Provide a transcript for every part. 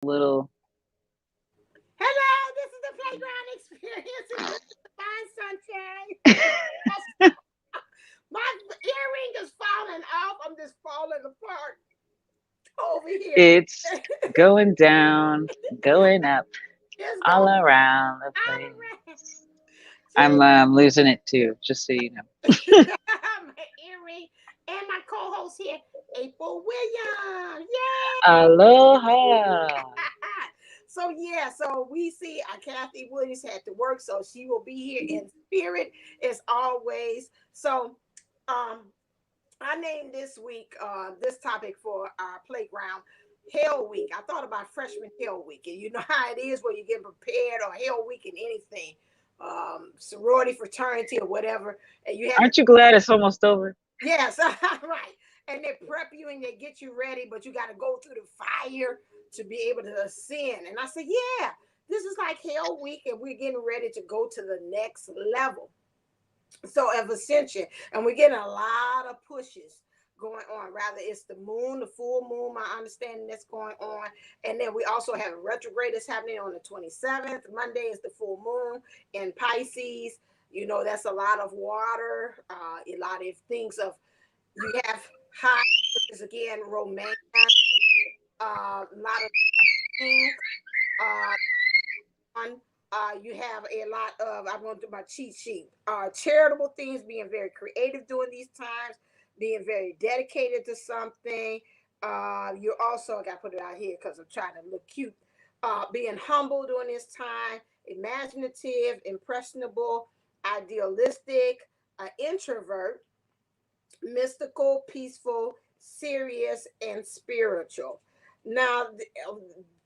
little. Hello, this is the playground experience, and this is the fine sunshine. Yes, my earring is falling off. I'm just falling apart over here. It's going down, going up, It's all going around the all place. around. I'm Gee, losing it too, just so you know. my earring and my co-host here, April Williams. Aloha. So yeah, so we see Kathy Williams had to work, so she will be here in spirit as always. So um I named this week this topic for our playground Hell Week. I thought about Freshman Hell Week, and you know how it is where you get prepared, or Hell Week in anything, sorority, fraternity, or whatever, and you have to. Aren't you glad it's almost over? Yes, right. And they prep you and they get you ready, but you got to go through the fire to be able to ascend. And I said, yeah, this is like Hell Week, and we're getting ready to go to the next level. So of ascension, and we're getting a lot of pushes going on. Rather, it's the moon, the full moon, my understanding that's going on. And then we also have a retrograde that's happening on the 27th. Monday is the full moon in Pisces. You know, that's a lot of water, a lot of things of, you have high, which is again romance, a lot of things. Uh, on you have a lot of, I'm going to do my cheat sheet, charitable things, being very creative during these times, being very dedicated to something. You also, I got to put it out here because I'm trying to look cute, being humble during this time, imaginative, impressionable, idealistic, introvert, mystical, peaceful, serious, and spiritual. Now,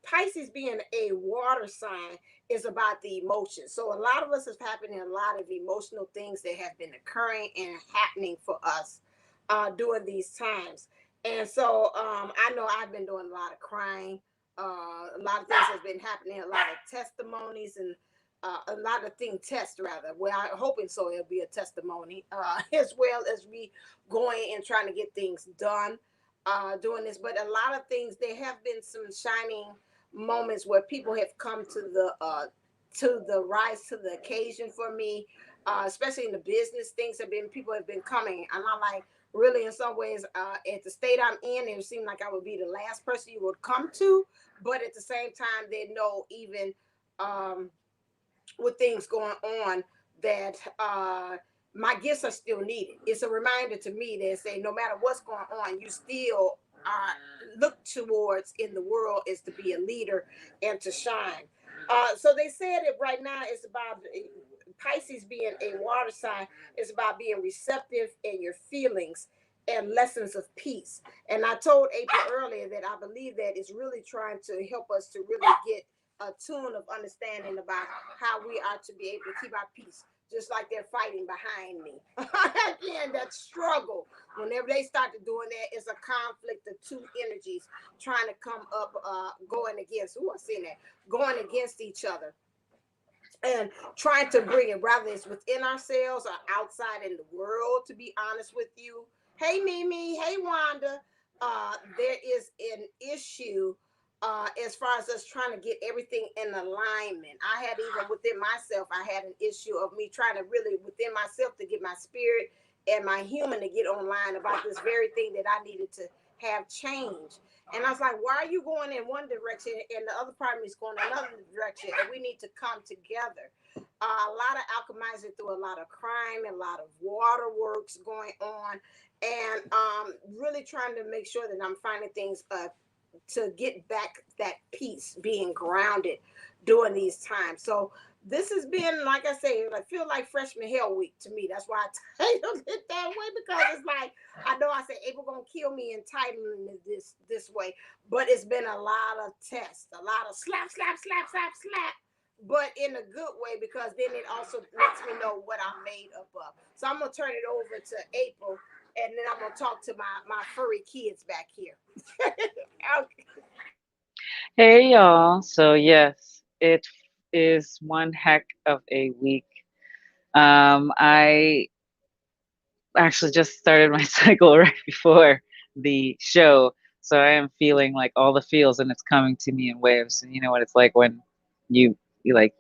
Pisces being a water sign is about the emotions. So a lot of us is happening a lot of emotional things that have been occurring and happening for us during these times. And so I know I've been doing a lot of crying. A lot of things has been happening, a lot of testimonies and a lot of things test rather. Well, I'm hoping so. It'll be a testimony as well as we going and trying to get things done doing this. But a lot of things, there have been some shining moments where people have come to the rise to the occasion for me, especially in the business. Things have been, people have been coming, and I'm like, really, in some ways, at the state I'm in, it seemed like I would be the last person you would come to, but at the same time, they know even um, with things going on that my gifts are still needed. It's a reminder to me that say no matter what's going on, you still look towards in the world is to be a leader and to shine. So they said it right now. It's about Pisces being a water sign. It's about being receptive in your feelings and lessons of peace. And I told April earlier that I believe that it's really trying to help us to really get a tune of understanding about how we are to be able to keep our peace, just like they're fighting behind me. Again, that struggle. Whenever they started doing that, it's a conflict of two energies trying to come up, going against. Who I seen that? Going against each other and trying to bring it, rather it's within ourselves or outside in the world. To be honest with you, hey Mimi, hey Wanda, there is an issue as far as us trying to get everything in alignment. I had, even within myself, I had an issue of me trying to really within myself to get my spirit and my human to get online about this very thing that I needed to have change. And I was like, why are you going in one direction and the other part of me is going another direction? And we need to come together. A lot of alchemizing through a lot of crime and a lot of waterworks going on. And really trying to make sure that I'm finding things to get back that peace, being grounded during these times. So this has been, like I say, I feel like freshman hell week to me. That's why I titled it that way, because it's like, I know I said April gonna kill me in titling it this way, but it's been a lot of tests, a lot of slap, slap, slap, slap, slap, but in a good way, because then it also lets me know what I'm made up of. So I'm gonna turn it over to April, and then I'm gonna talk to my furry kids back here. Okay. Hey y'all. So yes, it is one heck of a week. I actually just started my cycle right before the show. So I am feeling like all the feels, and it's coming to me in waves. And you know what it's like when you like,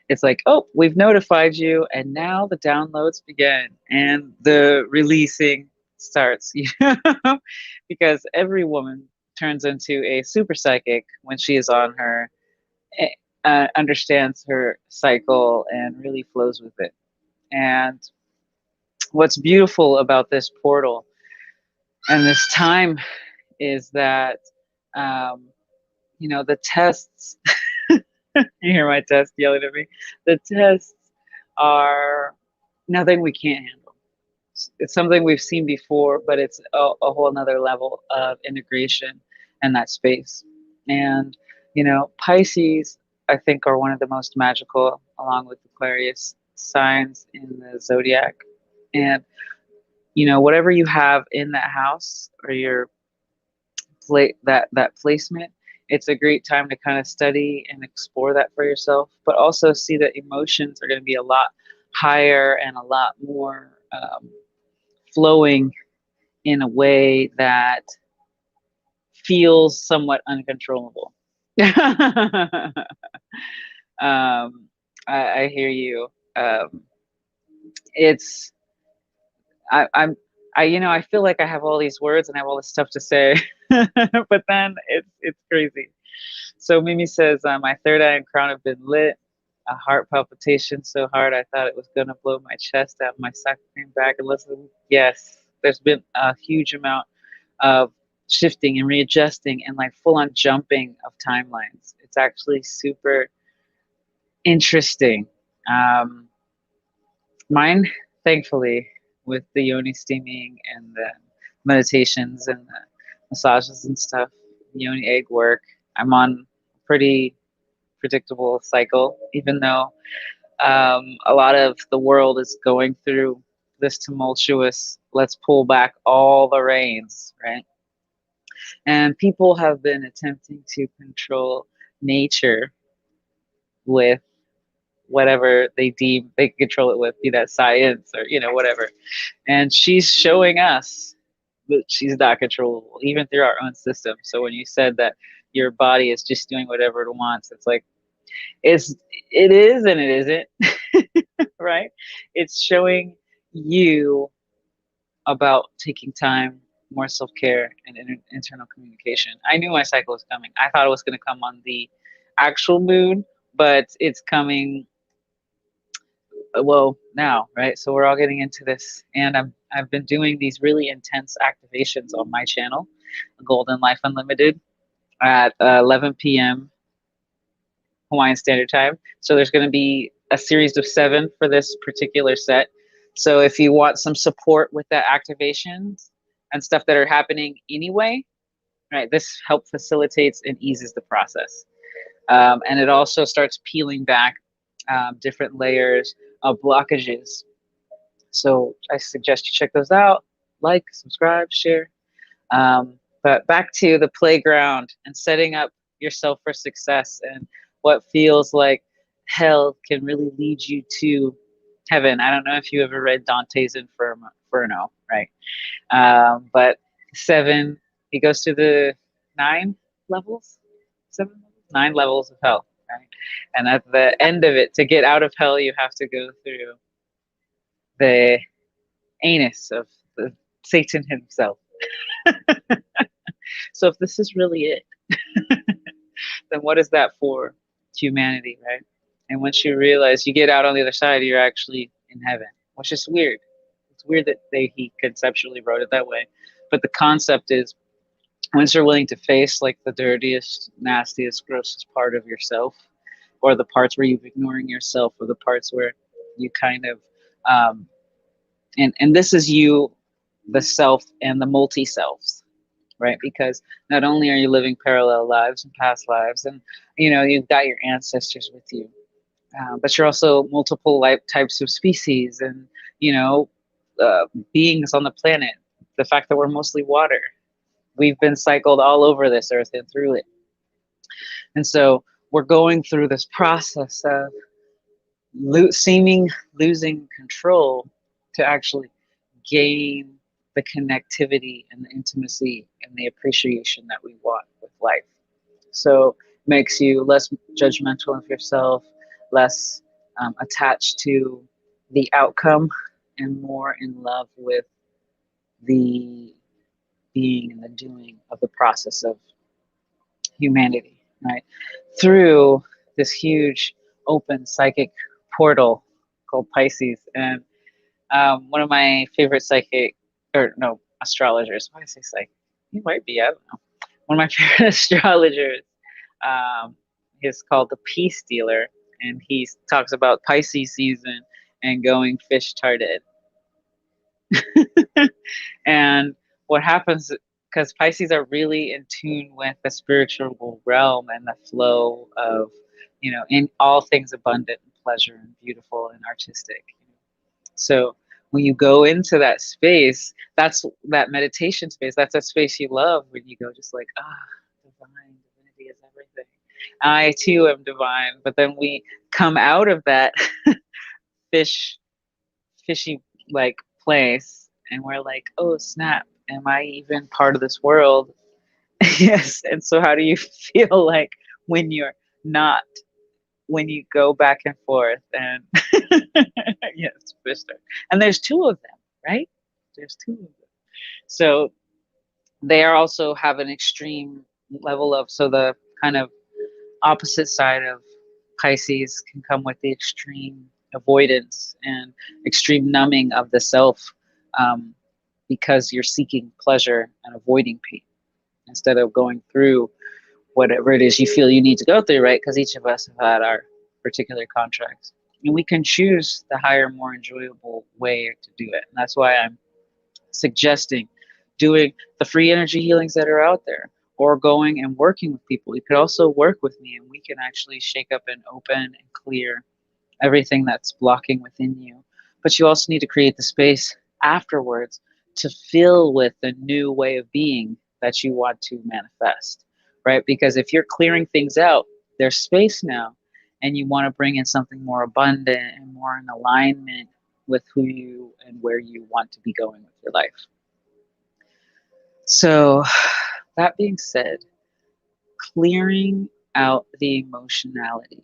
it's like, oh, we've notified you, and now the downloads begin and the releasing starts. You know, because every woman turns into a super psychic when she is on her, understands her cycle and really flows with it. And what's beautiful about this portal and this time is that, um, you know, the tests, you hear my test yelling at me, the tests are nothing we can't handle. It's something we've seen before, but it's a whole nother level of integration in that space. And, you know, Pisces, I think, are one of the most magical, along with Aquarius, signs in the zodiac. And, you know, whatever you have in that house or your that placement, it's a great time to kind of study and explore that for yourself, but also see that emotions are going to be a lot higher and a lot more flowing in a way that feels somewhat uncontrollable. I hear you. It's I'm you know, I feel like I have all these words and I have all this stuff to say, but then it's crazy. So Mimi says, my third eye and crown have been lit. A heart palpitation so hard I thought it was gonna blow my chest out. My sock came back and listened. Yes, there's been a huge amount of shifting and readjusting and like full on jumping of timelines. It's actually super interesting. Um, Mine, thankfully, with the yoni steaming and the meditations and the massages and stuff, yoni egg work, I'm on a pretty predictable cycle, even though a lot of the world is going through this tumultuous, let's pull back all the reins, right? And people have been attempting to control nature with whatever they deem they can control it with, be that science or, you know, whatever. And she's showing us that she's not controllable, even through our own system. So when you said that your body is just doing whatever it wants, it's like it's it is and it isn't, right? It's showing you about taking time, more self care, and internal communication. I knew my cycle was coming. I thought it was going to come on the actual moon, but it's coming, well, now, right? So we're all getting into this, and I've been doing these really intense activations on my channel, Golden Life Unlimited, at 11 p.m. Hawaiian Standard Time. So there's going to be a series of 7 for this particular set. So if you want some support with that activations and stuff that are happening anyway, right, this help facilitates and eases the process. And it also starts peeling back different layers of blockages. So I suggest you check those out. Like, subscribe, share. But back to the playground and setting up yourself for success, and what feels like hell can really lead you to heaven. I don't know if you ever read Dante's Inferno, right? But 7, he goes to the 9 levels, 9 levels of hell, right? And at the end of it, to get out of hell, you have to go through the anus of the Satan himself. So if this is really it, then what is that for humanity, right? And once you realize you get out on the other side, you're actually in heaven, which is weird. It's weird that he conceptually wrote it that way. But the concept is, once you're willing to face like the dirtiest, nastiest, grossest part of yourself, or the parts where you're ignoring yourself, or the parts where you kind of, um, and this is you, the self, and the multi selves, right? Because not only are you living parallel lives and past lives, and you know you've got your ancestors with you, but you're also multiple life types of species, and you know, beings on the planet. The fact that we're mostly water, we've been cycled all over this earth and through it, and so we're going through this process of seeming losing control to actually gain. the connectivity and the intimacy and the appreciation that we want with life. So makes you less judgmental of yourself, less attached to the outcome, and more in love with the being and the doing of the process of humanity, right? Through this huge open psychic portal called Pisces. And one of my favorite psychic, or no, astrologers, why did I say psychic? He might be, I don't know. One of my favorite astrologers um, is called the Peace Dealer. And he talks about Pisces season and going fish tarded. And what happens, because Pisces are really in tune with the spiritual realm and the flow of, in all things abundant and pleasure and beautiful and artistic. So when you go into that space, that's that meditation space. That's a space you love when you go just like, divine, divinity is everything. I too am divine. But then we come out of that fish fishy like place and we're like, oh snap, am I even part of this world? Yes. And so how do you feel like when you're not, when you go back and forth and yes, Twister. And there's two of them, right? There's two of them. So they are also have an extreme level of, so the kind of opposite side of Pisces can come with the extreme avoidance and extreme numbing of the self, um, because you're seeking pleasure and avoiding pain instead of going through whatever it is you feel you need to go through, right? Because each of us have had our particular contracts. And we can choose the higher, more enjoyable way to do it. And that's why I'm suggesting doing the free energy healings that are out there, or going and working with people. You could also work with me and we can actually shake up and open and clear everything that's blocking within you. But you also need to create the space afterwards to fill with the new way of being that you want to manifest, right? Because if you're clearing things out, there's space now, and you want to bring in something more abundant and more in alignment with who you and where you want to be going with your life. So, that being said, clearing out the emotionality,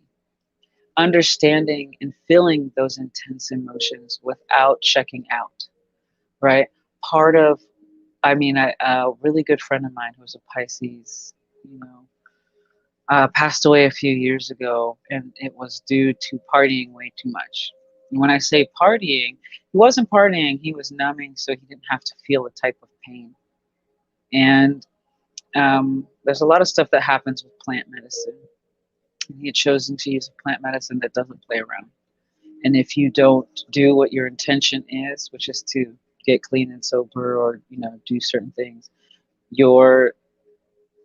understanding and feeling those intense emotions without checking out, right? Part of, a really good friend of mine who was a Pisces, you know, passed away a few years ago, and it was due to partying way too much. And when I say partying, he wasn't partying, he was numbing so he didn't have to feel the type of pain. And there's a lot of stuff that happens with plant medicine. And he had chosen to use a plant medicine that doesn't play around. And if you don't do what your intention is, which is to get clean and sober, or do certain things, your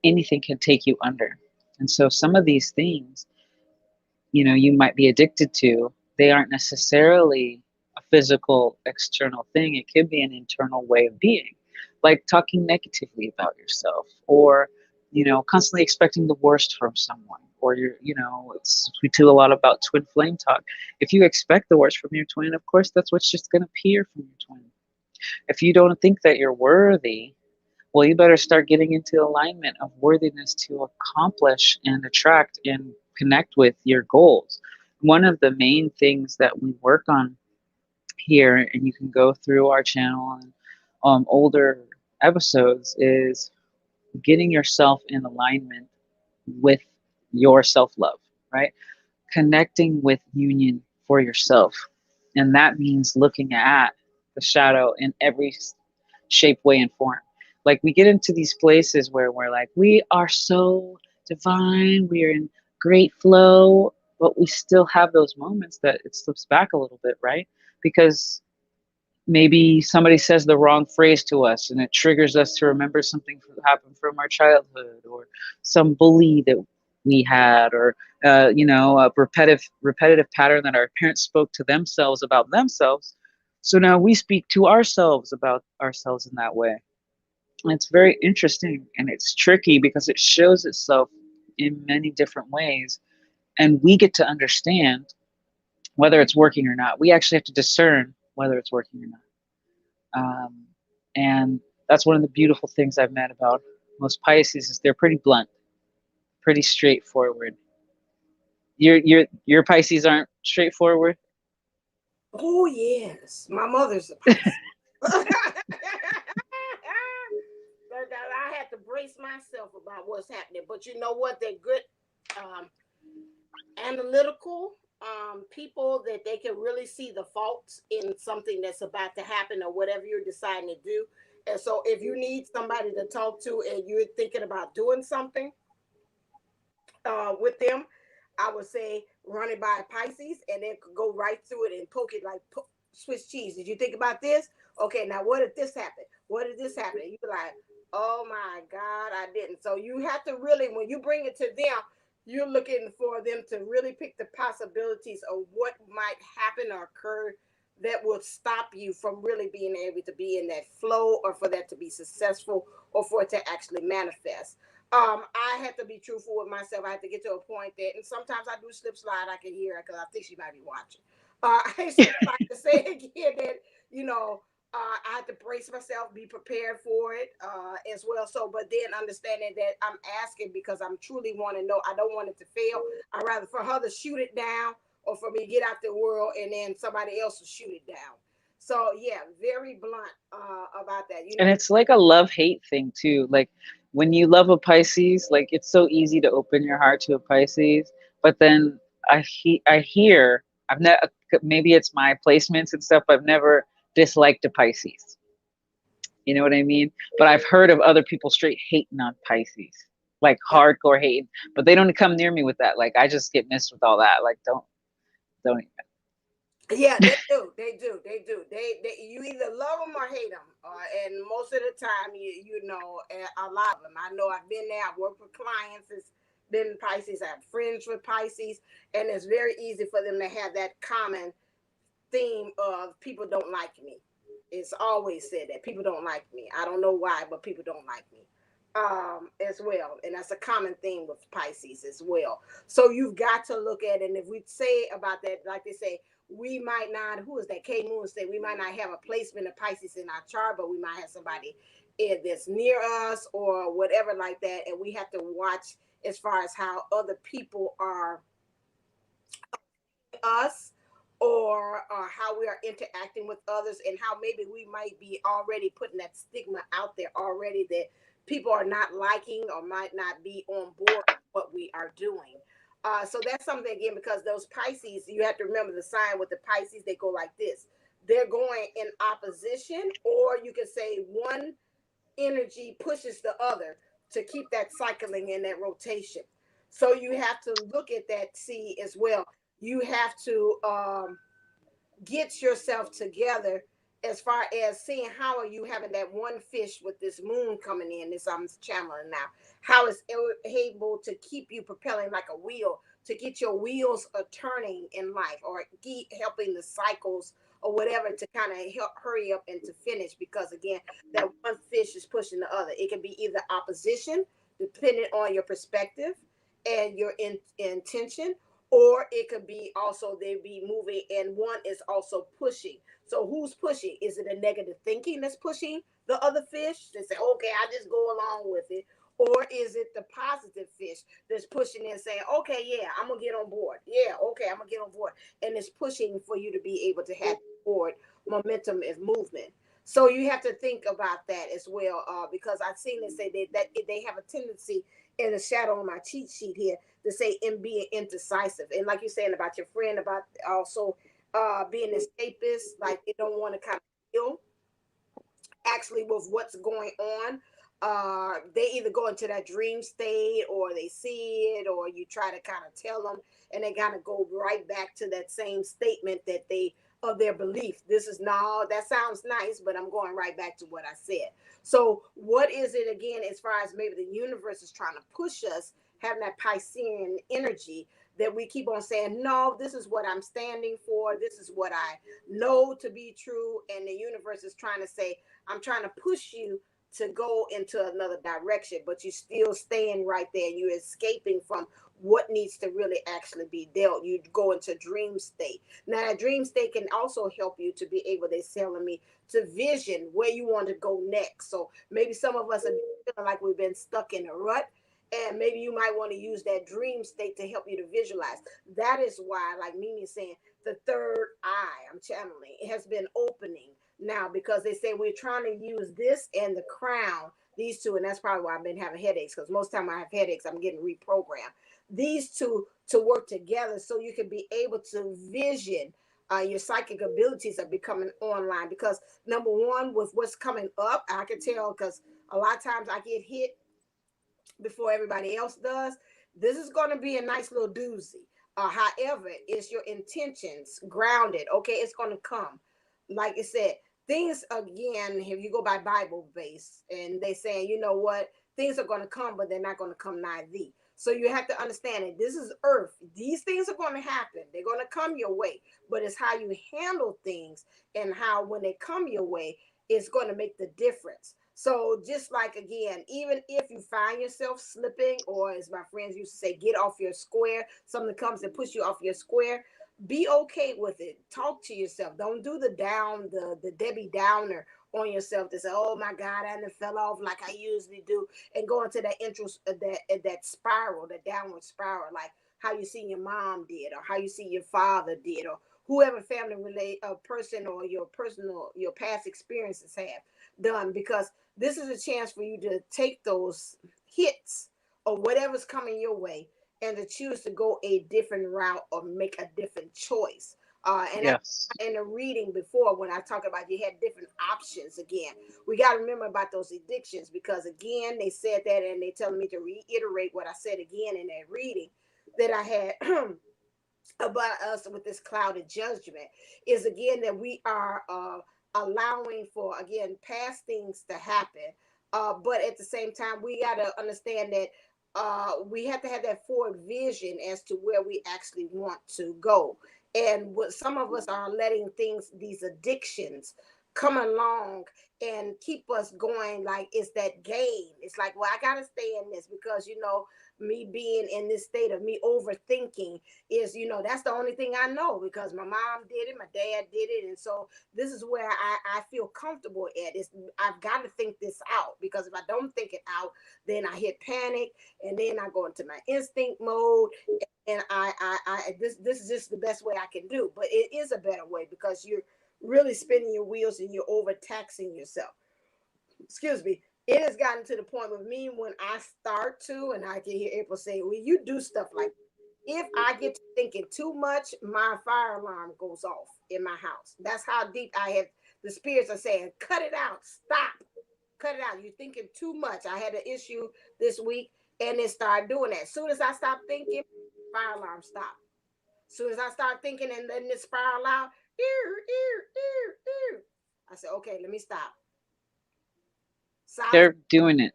anything can take you under. And so some of these things, you might be addicted to, they aren't necessarily a physical external thing. It could be an internal way of being, like talking negatively about yourself, or constantly expecting the worst from someone, or we do a lot about twin flame talk. If you expect the worst from your twin, of course that's what's just going to appear from your twin. If you don't think that you're worthy, well, you better start getting into alignment of worthiness to accomplish and attract and connect with your goals. One of the main things that we work on here, and you can go through our channel and older episodes, is getting yourself in alignment with your self love, right? Connecting with union for yourself. And that means looking at the shadow in every shape, way, and form. Like we get into these places where we're like, we are so divine, we are in great flow, but we still have those moments that it slips back a little bit, right? Because maybe somebody says the wrong phrase to us and it triggers us to remember something that happened from our childhood, or some bully that we had, or a repetitive pattern that our parents spoke to themselves about themselves. So now we speak to ourselves about ourselves in that way. And it's very interesting and it's tricky because it shows itself in many different ways, and we get to understand whether it's working or not. We actually have to discern whether it's working or not. And that's one of the beautiful things I've met about most Pisces is they're pretty blunt, pretty straightforward. Your Pisces aren't straightforward. Oh yes, my mother's a Pisces. I had to brace myself about what's happening, but you know what? They're good, um, analytical people that they can really see the faults in something that's about to happen or whatever you're deciding to do. And so, if you need somebody to talk to and you're thinking about doing something, with them, I would say run it by Pisces and then go right through it and poke it like Swiss cheese. Did you think about this? Okay, now what if this happen? What if this happen? And you be like, oh my God, I didn't. So you have to really, when you bring it to them, you're looking for them to really pick the possibilities of what might happen or occur that will stop you from really being able to be in that flow or for that to be successful or for it to actually manifest. I have to be truthful with myself. I have to get to a point that, and sometimes I do slip slide. I can hear her because I think she might be watching. I just like to say again that you know I have to brace myself, be prepared for it as well. So, but then understanding that I'm asking because I'm truly want to know. I don't want it to fail. I rather for her to shoot it down or for me to get out the world and then somebody else will shoot it down. So yeah, very blunt about that. You And know, it's like a love hate thing too. Like when you love a Pisces, like it's so easy to open your heart to a Pisces. But then I hear I've never, maybe it's my placements and stuff. I've never disliked a Pisces. You know what I mean? But I've heard of other people straight hating on Pisces, like hardcore hating. But they don't come near me with that. Like I just get missed with all that. Like don't even. yeah, they do. They do. They do. You either love them or hate them. And most of the time, you know, a lot of them. I know I've been there. I've worked with clients. It's been Pisces. I have friends with Pisces, and it's very easy for them to have that common theme of people don't like me. It's always said that people don't like me. I don't know why, but people don't like me. As well, and that's a common theme with Pisces as well. So you've got to look at it, and if we say about that, like they say, we might not. Who is that? K Moon said we might not have a placement of Pisces in our chart, but we might have somebody that's near us or whatever like that, and we have to watch as far as how other people are us or how we are interacting with others and how maybe we might be already putting that stigma out there already that people are not liking or might not be on board with what we are doing. So that's something again because those Pisces, you have to remember the sign with the Pisces, they go like this. They're going in opposition, or you can say one energy pushes the other to keep that cycling and that rotation. So you have to look at that, see as well. You have to get yourself together as far as seeing how are you having that one fish with this moon coming in, this I'm channeling now, how is it able to keep you propelling like a wheel to get your wheels turning in life or keep helping the cycles or whatever to kind of help hurry up and to finish because again that one fish is pushing the other. It can be either opposition depending on your perspective and your intention, or it could be also they be moving and one is also pushing. So who's pushing? Is it a negative thinking that's pushing the other fish? They say, okay, I just go along with it. Or is it the positive fish that's pushing and saying, okay, yeah, I'm gonna get on board. Yeah, okay, I'm gonna get on board. And it's pushing for you to be able to have forward momentum and movement. So you have to think about that as well, because I've seen it say that they have a tendency in the shadow on my cheat sheet here to say and being indecisive. And like you're saying about your friend, about also being escapist, like they don't want to kind of deal actually with what's going on. They either go into that dream state or they see it or you try to kind of tell them and they kind of go right back to that same statement that they of their belief. This is no, that sounds nice, but I'm going right back to what I said. So what is it again as far as maybe the universe is trying to push us having that Piscean energy that we keep on saying, no, this is what I'm standing for. This is what I know to be true. And the universe is trying to say, I'm trying to push you to go into another direction, but you're still staying right there. You're escaping from what needs to really actually be dealt. You go into dream state. Now, that dream state can also help you to be able, they're telling me, to vision where you want to go next. So maybe some of us are feeling like we've been stuck in a rut, and maybe you might want to use that dream state to help you to visualize. That is why, like Mimi is saying, the third eye, I'm channeling, it has been opening now, because they say we're trying to use this and the crown, these two, and that's probably why I've been having headaches, because most time I have headaches, I'm getting reprogrammed. These two to work together so you can be able to vision. Your psychic abilities are becoming online, because number one, with what's coming up, I can tell, because a lot of times I get hit before everybody else does. This is going to be a nice little doozy. However, it's your intentions grounded. Okay, it's going to come. Like I said, things again, if you go by Bible base, and they saying, you know what, things are going to come, but they're not going to come nigh thee. So you have to understand that this is earth. These things are going to happen. They're going to come your way, but it's how you handle things, and how when they come your way, it's going to make the difference. So just like again, even if you find yourself slipping, or as my friends used to say, get off your square, something comes and push you off your square, be okay with it. Talk to yourself. Don't do the down, the Debbie Downer on yourself to say, oh my God, I done fell off like I usually do, and go into that interest, that spiral, that downward spiral, like how you see your mom did, or how you see your father did, or whoever family relate a person, or your personal, your past experiences have done. Because this is a chance for you to take those hits or whatever's coming your way, and to choose to go a different route or make a different choice. And I, Yes. in the reading before, when I talked about you had different options, again, we got to remember about those addictions, because again, they said that, and they telling me to reiterate what I said again in that reading that I had about us with this clouded judgment, is again that we are allowing for, again, past things to happen, but at the same time we got to understand that we have to have that forward vision as to where we actually want to go. And what some of us are letting things, these addictions, come along and keep us going, like it's that game. It's like, well, I gotta stay in this, because me being in this state of me overthinking is, that's the only thing I know, because my mom did it, my dad did it, and so this is where I feel comfortable at. Is I've got to think this out, because if I don't think it out, then I hit panic, and then I go into my instinct mode, and this is just the best way I can do. But it is a better way, because you're really spinning your wheels and you're overtaxing yourself. Excuse me. It has gotten to the point with me, when I start to, and I can hear April say, well, you do stuff like, if I get to thinking too much, my fire alarm goes off in my house. That's how deep I have. The spirits are saying, cut it out, stop, cut it out. You're thinking too much. I had an issue this week, and it started doing that. As soon as I stopped thinking, fire alarm stopped. As soon as I start thinking and letting it spiral out, ear, ear, ear, ear, I said, okay, let me stop. Silence. They're doing it.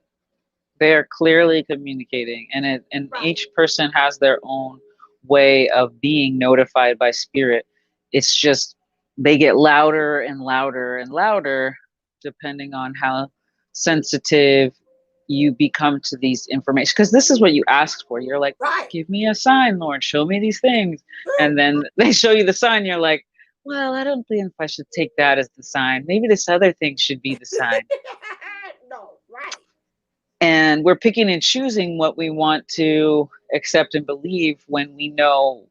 They are clearly communicating, and Right, each person has their own way of being notified by spirit. It's just they get louder and louder and louder depending on how sensitive you become to these information, because this is what you asked for. You're like, right. give me a sign, Lord, show me these things. And then they show you the sign, you're like, well, I don't think I should take that as the sign. Maybe this other thing should be the sign. No, right. And we're picking and choosing what we want to accept and believe, when we know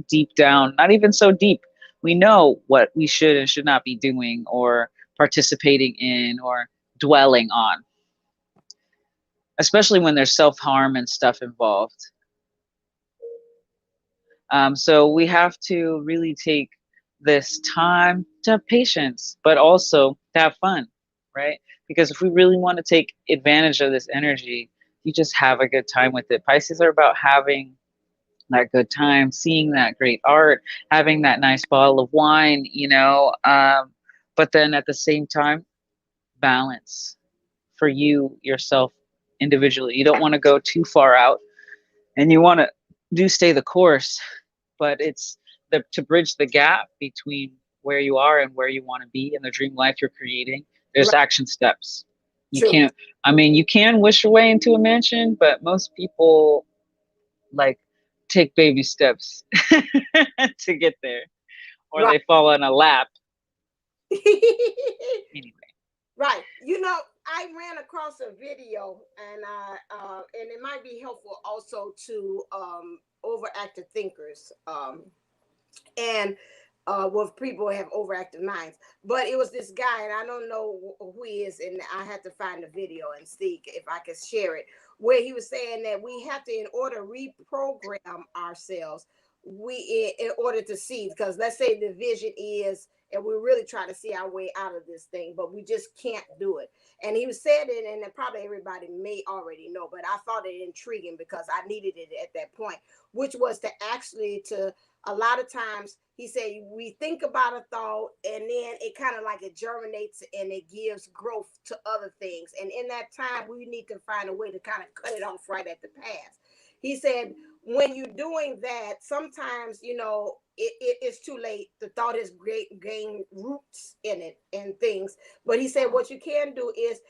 deep down, not even so deep, we know what we should and should not be doing, or participating in, or dwelling on, especially when there's self-harm and stuff involved. So we have to really take this time to have patience, but also to have fun, right? Because if we really want to take advantage of this energy, you just have a good time with it. Pisces are about having that good time, seeing that great art, having that nice bottle of wine, but then at the same time, balance for you yourself individually. You don't want to go too far out, and you want to do stay the course, but it's to bridge the gap between where you are and where you want to be, and the dream life you're creating. There's Right. action steps. You True. can't, I mean, you can wish your way into a mansion, but most people like take baby steps to get there, or Right. they fall on a lap. Anyway, Right. You know, I ran across a video, and it might be helpful also to overactive thinkers. And with people who have overactive minds. But it was this guy, and I don't know who he is, and I had to find the video and see if I could share it, where he was saying that we have to, in order to reprogram ourselves, we in order to see, because let's say the vision is, and we're really trying to see our way out of this thing, but we just can't do it. And he was saying it, and probably everybody may already know, but I thought it intriguing because I needed it at that point, which was to actually to a lot of times he said we think about a thought and then it kind of like it germinates and it gives growth to other things, and in that time we need to find a way to kind of cut it off right at the pass. He said when you're doing that, sometimes it's too late. The thought has great gained roots in it and things. But he said what you can do is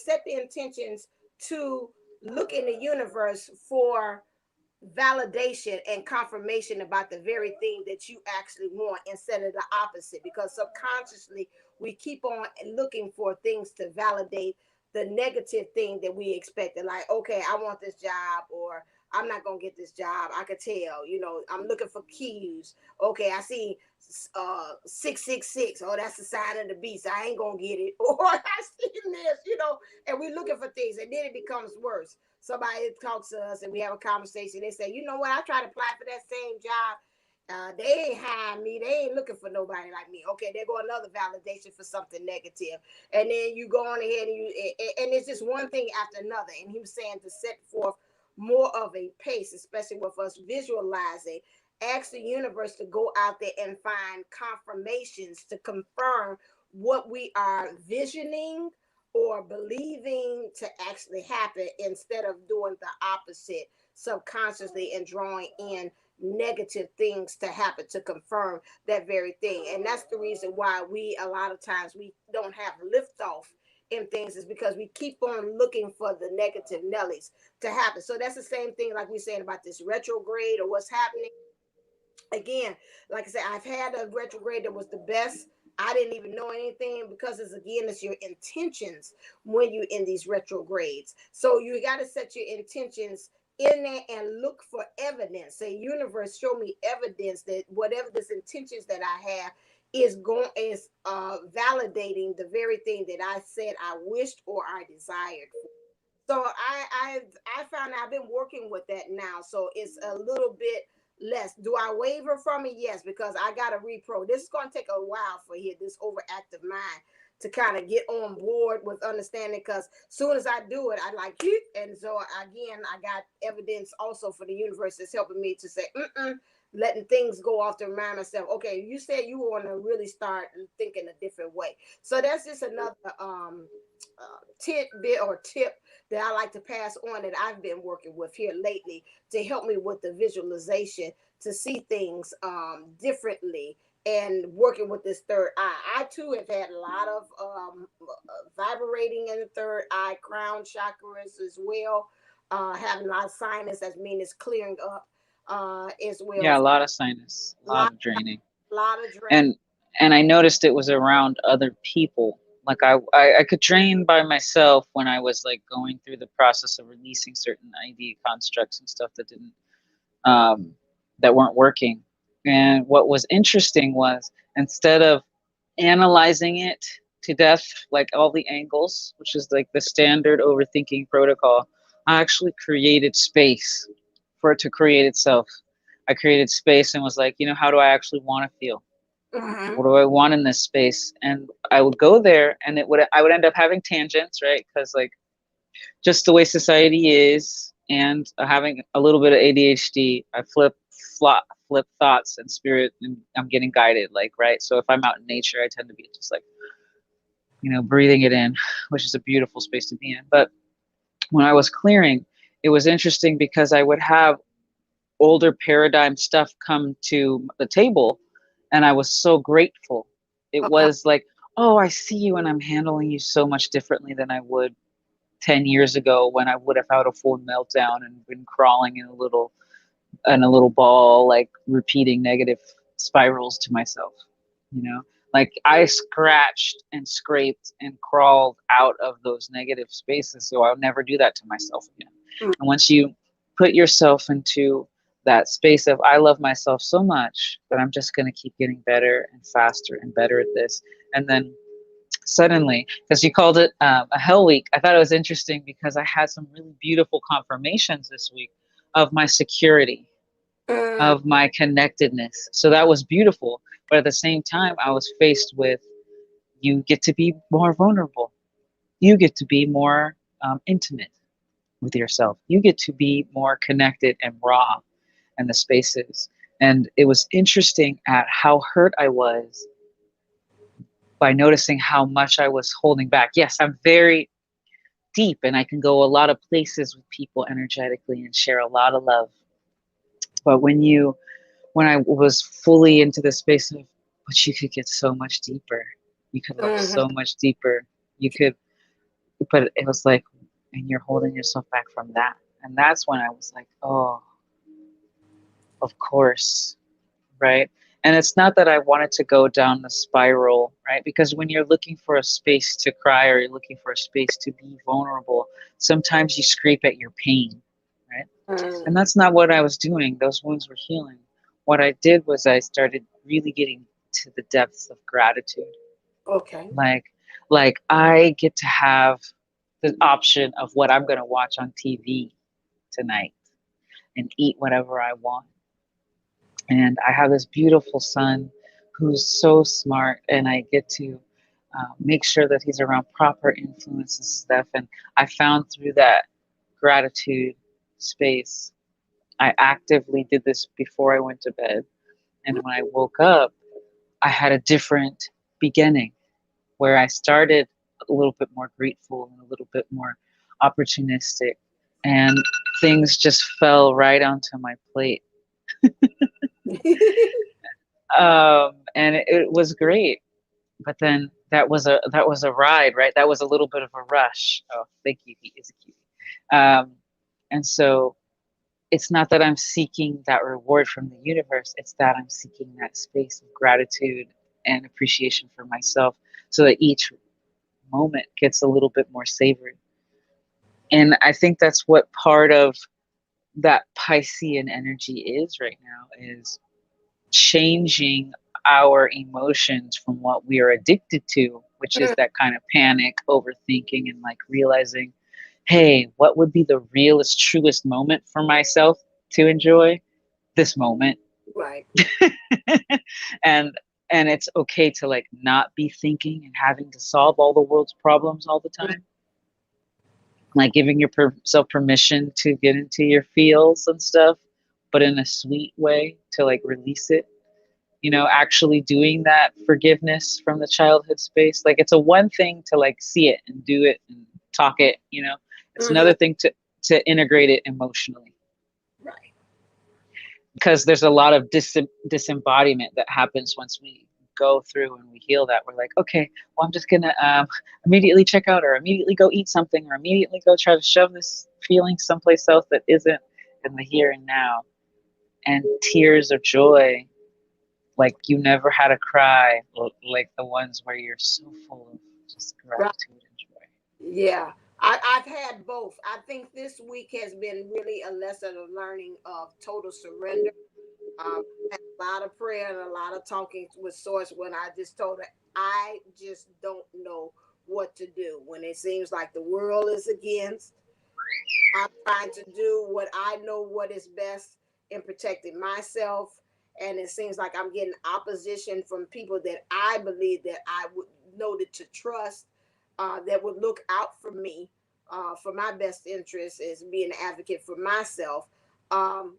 set the intentions to look in the universe for validation and confirmation about the very thing that you actually want instead of the opposite, because subconsciously we keep on looking for things to validate the negative thing that we expected, like, okay, I want this job, or I'm not gonna get this job. I could tell, I'm looking for cues. Okay, I see 666. Oh, that's the sign of the beast. I ain't gonna get it. Or I see this, and we're looking for things, and then it becomes worse. Somebody talks to us and we have a conversation. They say, you know what? I tried to apply for that same job. They ain't hiring me. They ain't looking for nobody like me. Okay, there go another validation for something negative. And then you go on ahead and it's just one thing after another. And he was saying to set forth more of a pace, especially with us visualizing. Ask the universe to go out there and find confirmations to confirm what we are visioning or believing to actually happen, instead of doing the opposite subconsciously and drawing in negative things to happen to confirm that very thing. And that's the reason why we a lot of times we don't have liftoff in things, is because we keep on looking for the negative nellies to happen. So that's the same thing like we're saying about this retrograde or what's happening. Again, like I said, I've had a retrograde that was the best. I didn't even know anything, because it's your intentions when you're in these retrogrades. So you got to set your intentions in there and look for evidence. Say, universe, show me evidence that whatever this intentions that I have is validating the very thing that I said I wished or I desired for. So I found out I've been working with that now. So it's a little bit less. Do I waver from it? Yes, because I got to repro. This is going to take a while for here, this overactive mind to kind of get on board with understanding, because soon as I do it, I like it. And so again, I got evidence also for the universe that's helping me to say, letting things go off to remind myself, okay, you said you want to really start thinking a different way. So that's just another tidbit or tip that I like to pass on that I've been working with here lately to help me with the visualization to see things differently, and working with this third eye. I too have had a lot of vibrating in the third eye, crown chakras as well. Having a lot of sinus, that means it's clearing up as well. yeah, a lot of sinus, a A lot lot, of draining. lot of drain. and and I noticed it was around other people. Like I could train by myself when I was like going through the process of releasing certain idea constructs and stuff um, that weren't working. And what was interesting was, instead of analyzing it to death, like all the angles, which is like the standard overthinking protocol, I actually created space for it to create itself. I created space and was like, how do I actually want to feel? Mm-hmm. What do I want in this space? And I would go there, and I would end up having tangents, right? Because like just the way society is, and having a little bit of ADHD, I flip thoughts and spirit, and I'm getting guided, like, right. So if I'm out in nature, I tend to be just like, breathing it in, which is a beautiful space to be in. But when I was clearing, it was interesting because I would have older paradigm stuff come to the table, and I was so grateful. It Uh-huh. was like, oh, I see you and I'm handling you so much differently than I would 10 years ago when I would have had a full meltdown and been crawling in a little ball, like repeating negative spirals to myself, you know? Like I scratched and scraped and crawled out of those negative spaces, so I'll never do that to myself again. Mm, And once you put yourself into that space of I love myself so much that I'm just going to keep getting better and faster and better at this, and then suddenly, because you called it a hell week, I thought it was interesting because I had some really beautiful confirmations this week of my security, mm, of my connectedness. So that was beautiful. But at the same time, I was faced with you get to be more vulnerable. You get to be more intimate with yourself. You get to be more connected and raw in the spaces. And it was interesting at how hurt I was by noticing how much I was holding back. Yes, I'm very deep and I can go a lot of places with people energetically and share a lot of love. But when I was fully into the space of, but you could get so much deeper. You could love mhm. so much deeper. You could, but it was like, and you're holding yourself back from that. And that's when I was like, oh, of course, right? And it's not that I wanted to go down the spiral, right? Because when you're looking for a space to cry or you're looking for a space to be vulnerable, sometimes you scrape at your pain, right? Mm, And that's not what I was doing. Those wounds were healing. What I did was I started really getting to the depths of gratitude. okay. Like, like I get to have the option of what I'm going to watch on TV tonight and eat whatever I want. And I have this beautiful son who's so smart, and I get to make sure that he's around proper influence and stuff. And I found through that gratitude space, I actively did this before I went to bed. And when I woke up, I had a different beginning where I started a little bit more grateful and a little bit more opportunistic. And things just fell right onto my plate. And it was great. But then that was a ride, right? That was a little bit of a rush. Oh, thank you. He is a cutie. Um, and so it's not that I'm seeking that reward from the universe. It's that I'm seeking that space of gratitude and appreciation for myself, so that each moment gets a little bit more savory. And I think that's what part of that Piscean energy is right now is changing our emotions from what we are addicted to, which is Mm, that kind of panic, overthinking, and like realizing, hey, what would be the realest, truest moment for myself to enjoy? This moment. right. and and it's okay to like not be thinking and having to solve all the world's problems all the Mm, time, like giving yourself permission to get into your feels and stuff, but in a sweet way to like release it, actually doing that forgiveness from the childhood space. Like it's a one thing to like see it and do it and talk it. It's mhm, another thing to integrate it emotionally, right. because there's a lot of disembodiment that happens once we go through and we heal that. We're like, okay, well, I'm just gonna immediately check out or immediately go eat something or immediately go try to shove this feeling someplace else that isn't in the here and now. And tears of joy, like you never had a cry, like the ones where you're so full of just Right. gratitude and joy. Yeah. I've had both. I think this week has been really a lesson of learning of total surrender. And a lot of prayer and a lot of talking with Source when I just told her I just don't know what to do when it seems like the world is against. I'm trying to do what I know what is best in protecting myself, and it seems like I'm getting opposition from people that I believe that I would know to trust, that would look out for me, for my best interest as being an advocate for myself. Um,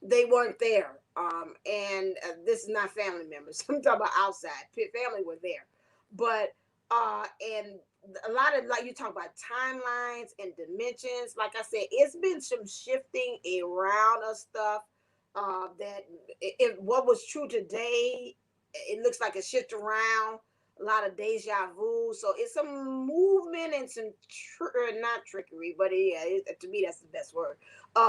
they weren't there. And this is not family members. I'm talking about outside. Family were there. But, and a lot of, like you talk about timelines and dimensions. Like I said, it's been some shifting around of stuff, that if what was true today, it looks like a shift around. a lot of deja vu. So it's some movement and some not trickery, but yeah, to me that's the best word.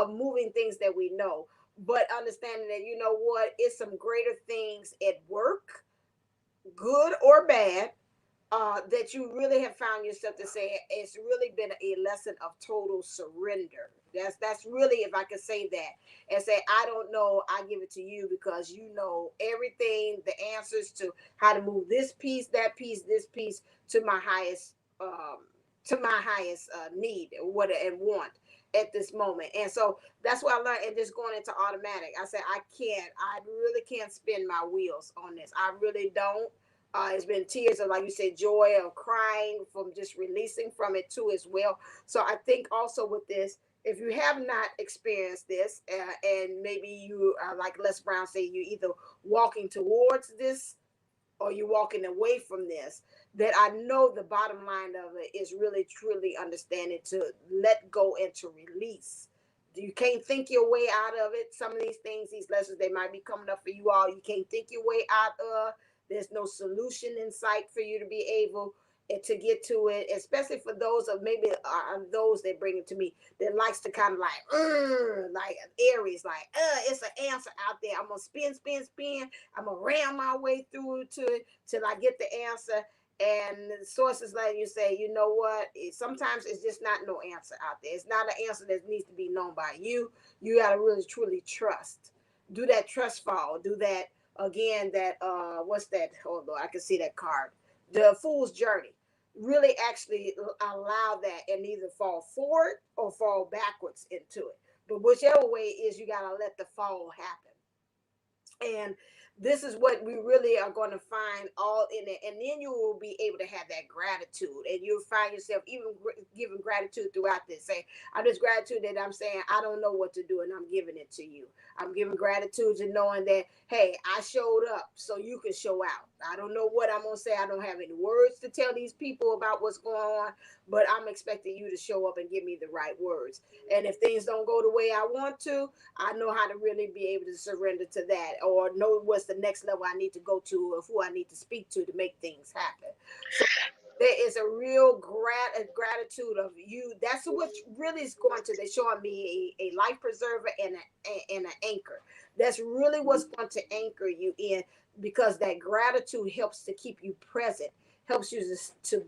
Moving things that we know, but understanding that you know what, it's some greater things at work, good or bad, that you really have found yourself to say it's really been a lesson of total surrender. That's really, if I could say that, and say I don't know, I give it to you because you know everything, the answers to how to move this piece, that piece, this piece to my highest need, what and want at this moment. And so that's what I learned. And just going into automatic, I said I really can't spin my wheels on this. I really don't. It's been tears of, like you said, joy of crying from just releasing from it too as well. So I think also with this, if you have not experienced this, and maybe you are like Les Brown say, you either walking towards this or you're walking away from this, that I know the bottom line of it is really truly understanding to let go and to release. You can't think your way out of it. Some of these things, these lessons, they might be coming up for you all. You can't think your way out of. There's no solution in sight for you to be able to get to it, especially for those of maybe those that bring it to me that likes to kind of like Aries, like it's an answer out there. I'm gonna spin, spin, spin. I'm gonna ram my way through to it till I get the answer. And the sources let you say, you know what? Sometimes it's just not no answer out there. It's not an answer that needs to be known by you. You gotta really truly trust. Do that trust fall. Do that again. That what's that? Hold on, I can see that card. The Fool's Journey. Really, actually allow that and either fall forward or fall backwards into it. But whichever way it is, you gotta let the fall happen. And this is what we really are going to find all in it, and then you will be able to have that gratitude, and you'll find yourself even giving gratitude throughout this. Say, I'm just gratitude that I'm saying I don't know what to do and I'm giving it to you. I'm giving gratitude to knowing that, hey, I showed up so you can show out. I don't know what I'm going to say. I don't have any words to tell these people about what's going on, but I'm expecting you to show up and give me the right words. And if things don't go the way I want to, I know how to really be able to surrender to that, or know what's the next level I need to go to, or who I need to speak to make things happen. So there is a real gratitude of you. That's what really is going to. They're showing me a life preserver and an anchor. That's really what's going to anchor you in, because that gratitude helps to keep you present, helps you to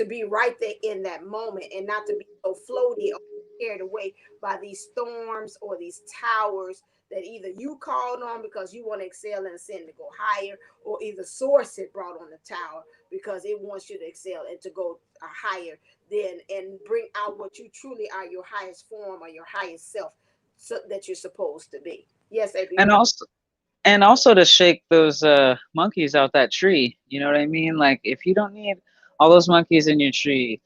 be right there in that moment, and not to be so floaty or carried away by these storms or these towers that either you called on because you want to excel and ascend to go higher, or either source it brought on the tower because it wants you to excel and to go higher then and bring out what you truly are, your highest form or your highest self, so that you're supposed to be. Yes, AP, you And want. also to shake those monkeys out that tree. You know what I mean? Like if you don't need all those monkeys in your tree,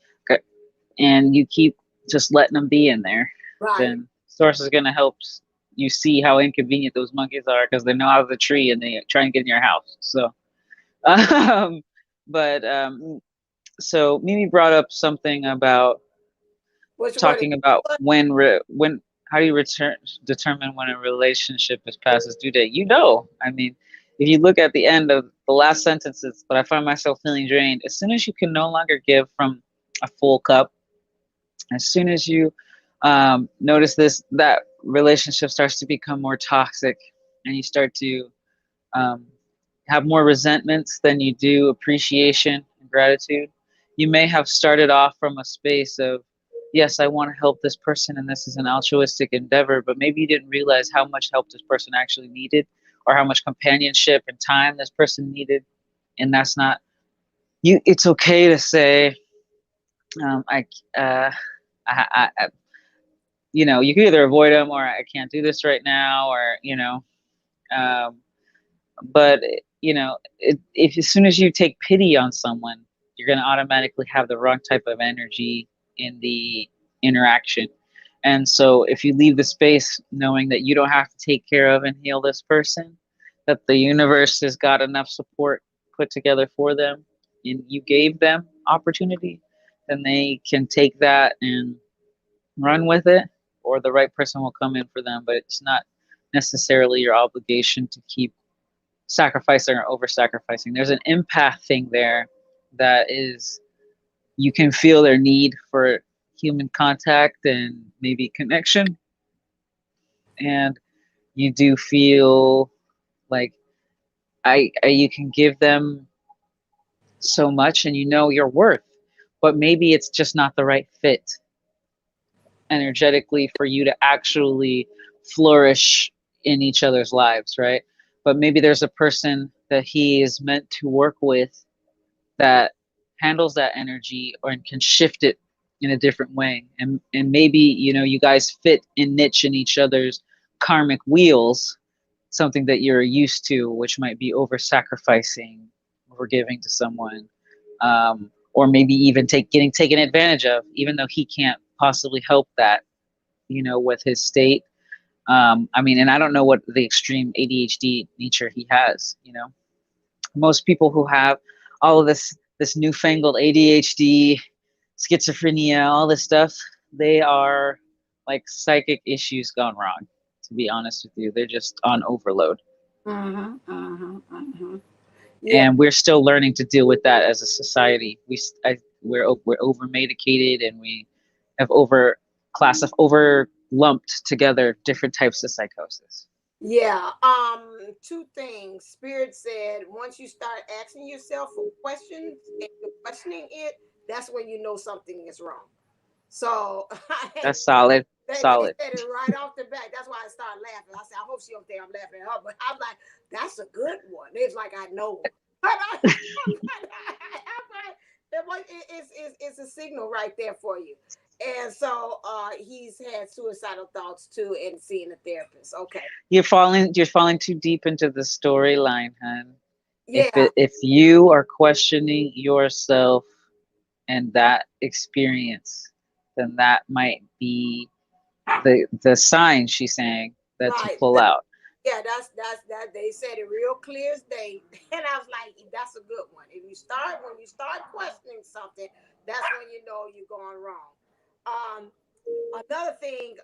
and you keep just letting them be in there, Right. then source is going to help you see how inconvenient those monkeys are because they're not out of the tree and they try and get in your house. So um, but so Mimi brought up something about Which one? talking about when how do you determine when a relationship is past its due date? I mean, if you look at the end of the last sentences, but I find myself feeling drained. As soon as you can no longer give from a full cup, as soon as you notice that relationship starts to become more toxic, and you start to um, have more resentments than you do appreciation and gratitude. You may have started off from a space of, yes, I want to help this person and this is an altruistic endeavor, but maybe you didn't realize how much help this person actually needed or how much companionship and time this person needed. And that's not you. It's okay to say, um, I, uh, I, you can either avoid them or I can't do this right now, or, um, but if as soon as you take pity on someone, you're going to automatically have the wrong type of energy in the interaction. And so if you leave the space knowing that you don't have to take care of and heal this person, that the universe has got enough support put together for them, and you gave them opportunity, then they can take that and run with it, or the right person will come in for them. But it's not necessarily your obligation to keep sacrificing or over sacrificing. There's an empath thing there that is, you can feel their need for human contact and maybe connection, and you do feel like you can give them so much and you know your worth, but maybe it's just not the right fit energetically for you to actually flourish in each other's lives, right? But maybe there's a person that he is meant to work with that handles that energy or and can shift it in a different way. And maybe, you know, you guys fit in niche in each other's karmic wheels, something that you're used to, which might be over sacrificing, over giving to someone, or maybe even getting taken advantage of, even though he can't possibly help that, you know, with his state. I mean, and I don't know what the extreme ADHD nature he has. You know, most people who have all of this newfangled ADHD, schizophrenia, all this stuff, they are like psychic issues gone wrong. To be honest with you, they're just on overload, Mm-hmm. Mm-hmm. Mm-hmm. Yeah. and we're still learning to deal with that as a society. We're over medicated, and we have over lumped together different types of psychosis. Yeah. Two things. Spirit said once you start asking yourself for questions and you're questioning it, that's when you know something is wrong. So That's solid, they solid. said it right off the bat. That's why I started laughing. I said, I hope she don't think I'm laughing at her, but I'm like, that's a good one. It's like I know. It's a signal right there for you. And so he's had suicidal thoughts too and seeing a therapist. Okay. You're falling too deep into the storyline, hun. Yeah, If you are questioning yourself and that experience, then that might be the sign she's saying that to right. pull out. Yeah, that's that. They said it real clear as day, and I was like, "That's a good one." If you start when you start questioning something, that's when you know you're going wrong. Um, Another thing,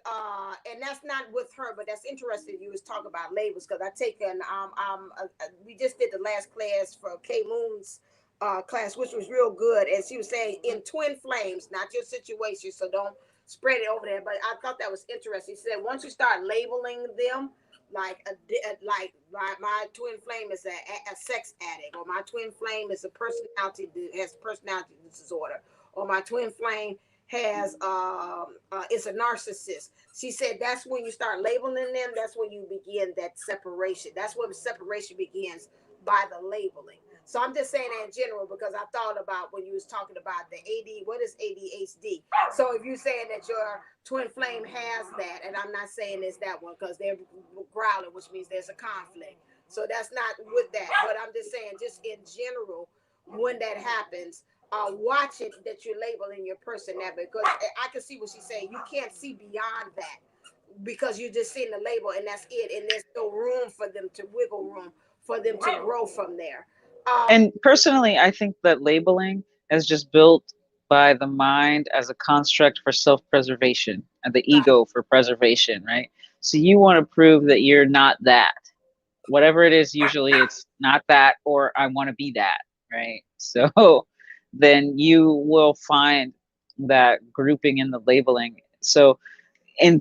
and that's not with her, but that's interesting. You was talking about labels because I taken we just did the last class for K Moon's class, which was real good, and she was saying in twin flames, not your situation, so don't spread it over there. But I thought that was interesting. She said once you start labeling them. Like my twin flame is a sex addict, or my twin flame is a personality has personality disorder, or my twin flame has is a narcissist. She said that's when you start labeling them. That's when you begin that separation. That's when the separation begins by the labeling. So I'm just saying that in general because I thought about when you was talking about the AD. What is ADHD? So if you're saying that your twin flame has that, and I'm not saying it's that one because they're growling, which means there's a conflict. So that's not with that. But I'm just saying, just in general, when that happens, watch it that you're labeling your person that because I can see what she's saying. You can't see beyond that because you're just seeing the label and that's it. And there's no room for them to wiggle room for them to grow from there. Um, And personally, I think that labeling is just built by the mind as a construct for self-preservation and the right, ego for preservation, right? So you want to prove that you're not that. Whatever it is, usually it's not that, or I want to be that, right? So then you will find that grouping in the labeling. So in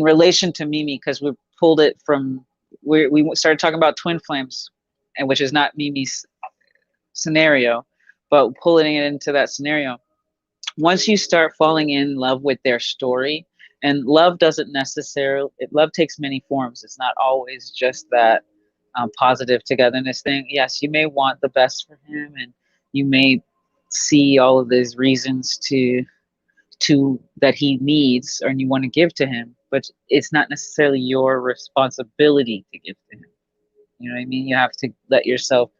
relation to Mimi, because we pulled it from, we started talking about twin flames, and which is not Mimi's scenario, but pulling it into that scenario, once you start falling in love with their story, and love doesn't necessarily, love takes many forms. It's not always just that positive togetherness thing. Yes, you may want the best for him, and you may see all of these reasons to that he needs or you want to give to him, but it's not necessarily your responsibility to give to him. You know what I mean? You have to let yourself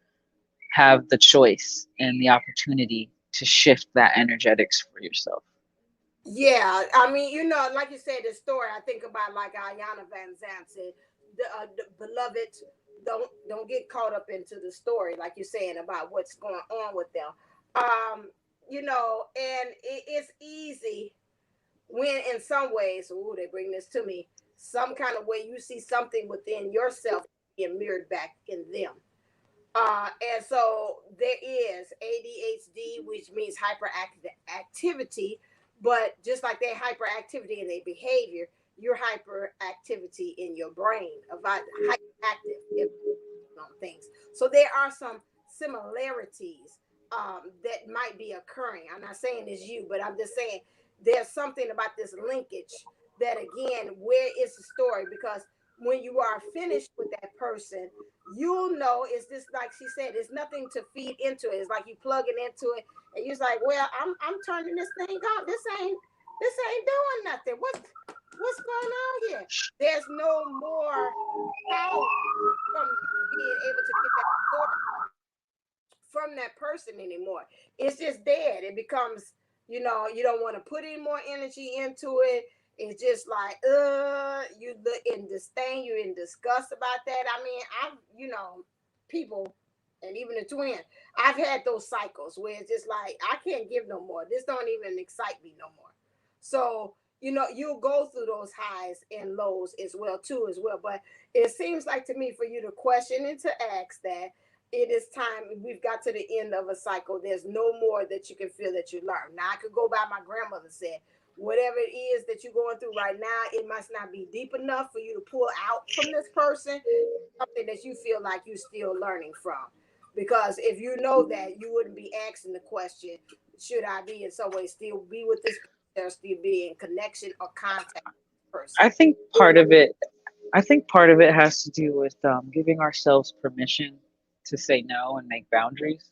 have the choice and the opportunity to shift that energetics for yourself. yeah, I mean, like you said, the story. I think about like Ayana Van Zandt said, the beloved, don't get caught up into the story, like you're saying about what's going on with them. Um, and it's easy when, in some ways, ooh, they bring this to me, some kind of way you see something within yourself being mirrored back in them. And so there is ADHD, which means hyperactive activity, but just like their hyperactivity in their behavior, your hyperactivity in your brain, about hyperactive on things. So there are some similarities that might be occurring. I'm not saying it's you, but I'm just saying there's something about this linkage that, again, where is the story? Because when you are finished with that person, you'll know it's just like she said, it's nothing to feed into it. It's like you plugging into it, and you're like, well, I'm turning this thing on. This ain't doing nothing. What's going on here? There's no more power from you being able to get that source from that person anymore. It's just dead. It becomes, you don't want to put any more energy into it. It's just like, you look in disdain, you're in disgust about that. I mean, people, and even the twin, I've had those cycles where it's just like, I can't give no more. This don't even excite me no more. So, you'll go through those highs and lows as well, too, as well. But it seems like to me for you to question and to ask that it is time. We've got to the end of a cycle. There's no more that you can feel that you learn. Now, I could go by my grandmother said, whatever it is that you're going through right now, it must not be deep enough for you to pull out from this person something that you feel like you're still learning from. Because if you know that, you wouldn't be asking the question, should I be in some way still be with this person or still be in connection or contact with this person? I think part of it I think part of it has to do with giving ourselves permission to say no and make boundaries.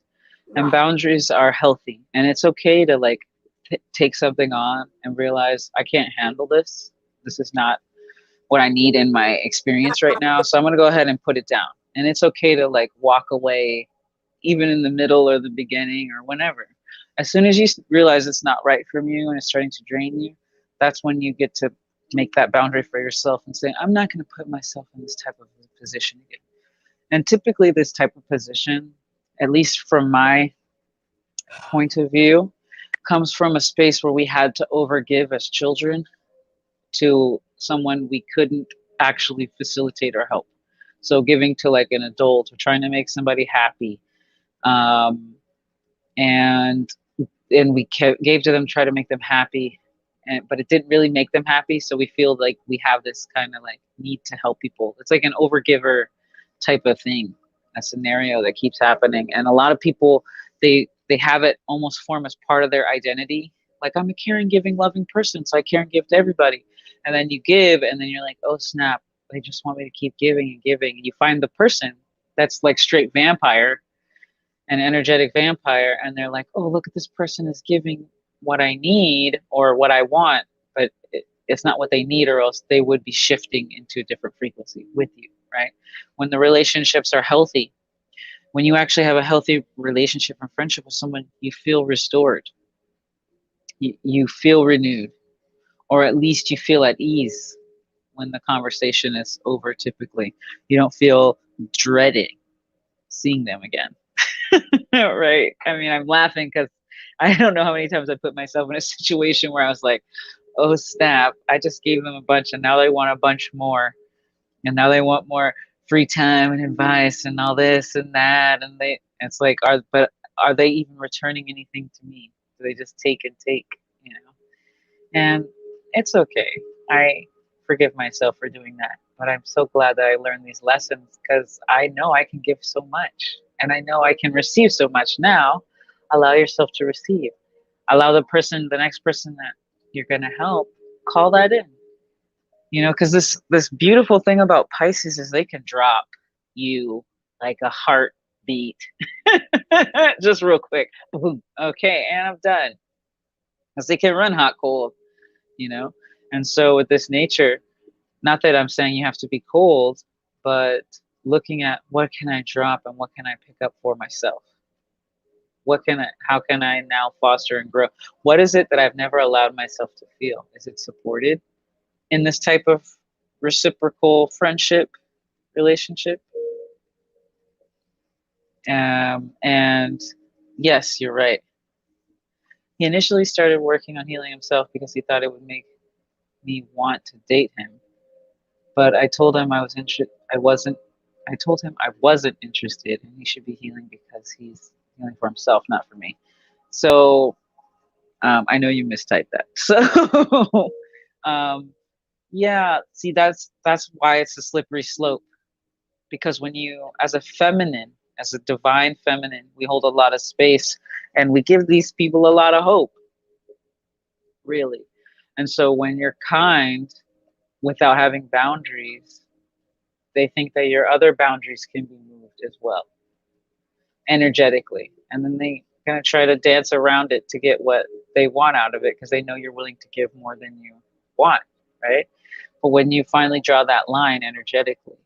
And Right. boundaries are healthy, and it's okay to like take something on and realize I can't handle this. This is not what I need in my experience right now. So I'm going to go ahead and put it down. And it's okay to like walk away even in the middle or the beginning or whenever. As soon as you realize it's not right for you and it's starting to drain you, that's when you get to make that boundary for yourself and say, I'm not going to put myself in this type of position again. And typically, this type of position, at least from my point of view, comes from a space where we had to overgive as children to someone we couldn't actually facilitate or help. So giving to like an adult or trying to make somebody happy, um, and we gave to them, try to make them happy, but it didn't really make them happy. So we feel like we have this kind of like need to help people. It's like an overgiver type of thing, a scenario that keeps happening, and a lot of people they have it almost form as part of their identity. Like, I'm a caring, giving, loving person, so I care and give to everybody. And then you give, and then you're like, oh snap, they just want me to keep giving and giving. And you find the person that's like straight vampire, an energetic vampire, and they're like, oh, look at this person is giving what I need or what I want, but it's not what they need, or else they would be shifting into a different frequency with you, right? When the relationships are healthy, when you actually have a healthy relationship and friendship with someone, you feel restored, you feel renewed, or at least you feel at ease when the conversation is over. Typically, you don't feel dreading seeing them again. Right. I mean, I'm laughing because I don't know how many times I put myself in a situation where I was like, oh, snap, I just gave them a bunch and now they want a bunch more. And now they want more free time and advice and all this and that. And it's like, are they even returning anything to me? Do they just take and take, you know? And it's okay. I forgive myself for doing that. But I'm so glad that I learned these lessons because I know I can give so much and I know I can receive so much. Now, allow yourself to receive. Allow the next person that you're going to help, call that in. Because this beautiful thing about Pisces is they can drop you like a heartbeat, just real quick. Okay, and I'm done. Because they can run hot cold, you know. And so with this nature, not that I'm saying you have to be cold, but looking at what can I drop and what can I pick up for myself? How can I now foster and grow? What is it that I've never allowed myself to feel? Is it supported in this type of reciprocal friendship relationship? And yes, you're right. He initially started working on healing himself because he thought it would make me want to date him. But I told him I wasn't. I told him I wasn't interested and he should be healing because he's healing for himself, not for me. So I know you mistyped that. So um, yeah, see, that's why it's a slippery slope, because when you, as a feminine, as a divine feminine, we hold a lot of space and we give these people a lot of hope, really. And so when you're kind without having boundaries, they think that your other boundaries can be moved as well, energetically. And then they kind of try to dance around it to get what they want out of it because they know you're willing to give more than you want, right? But when you finally draw that line energetically,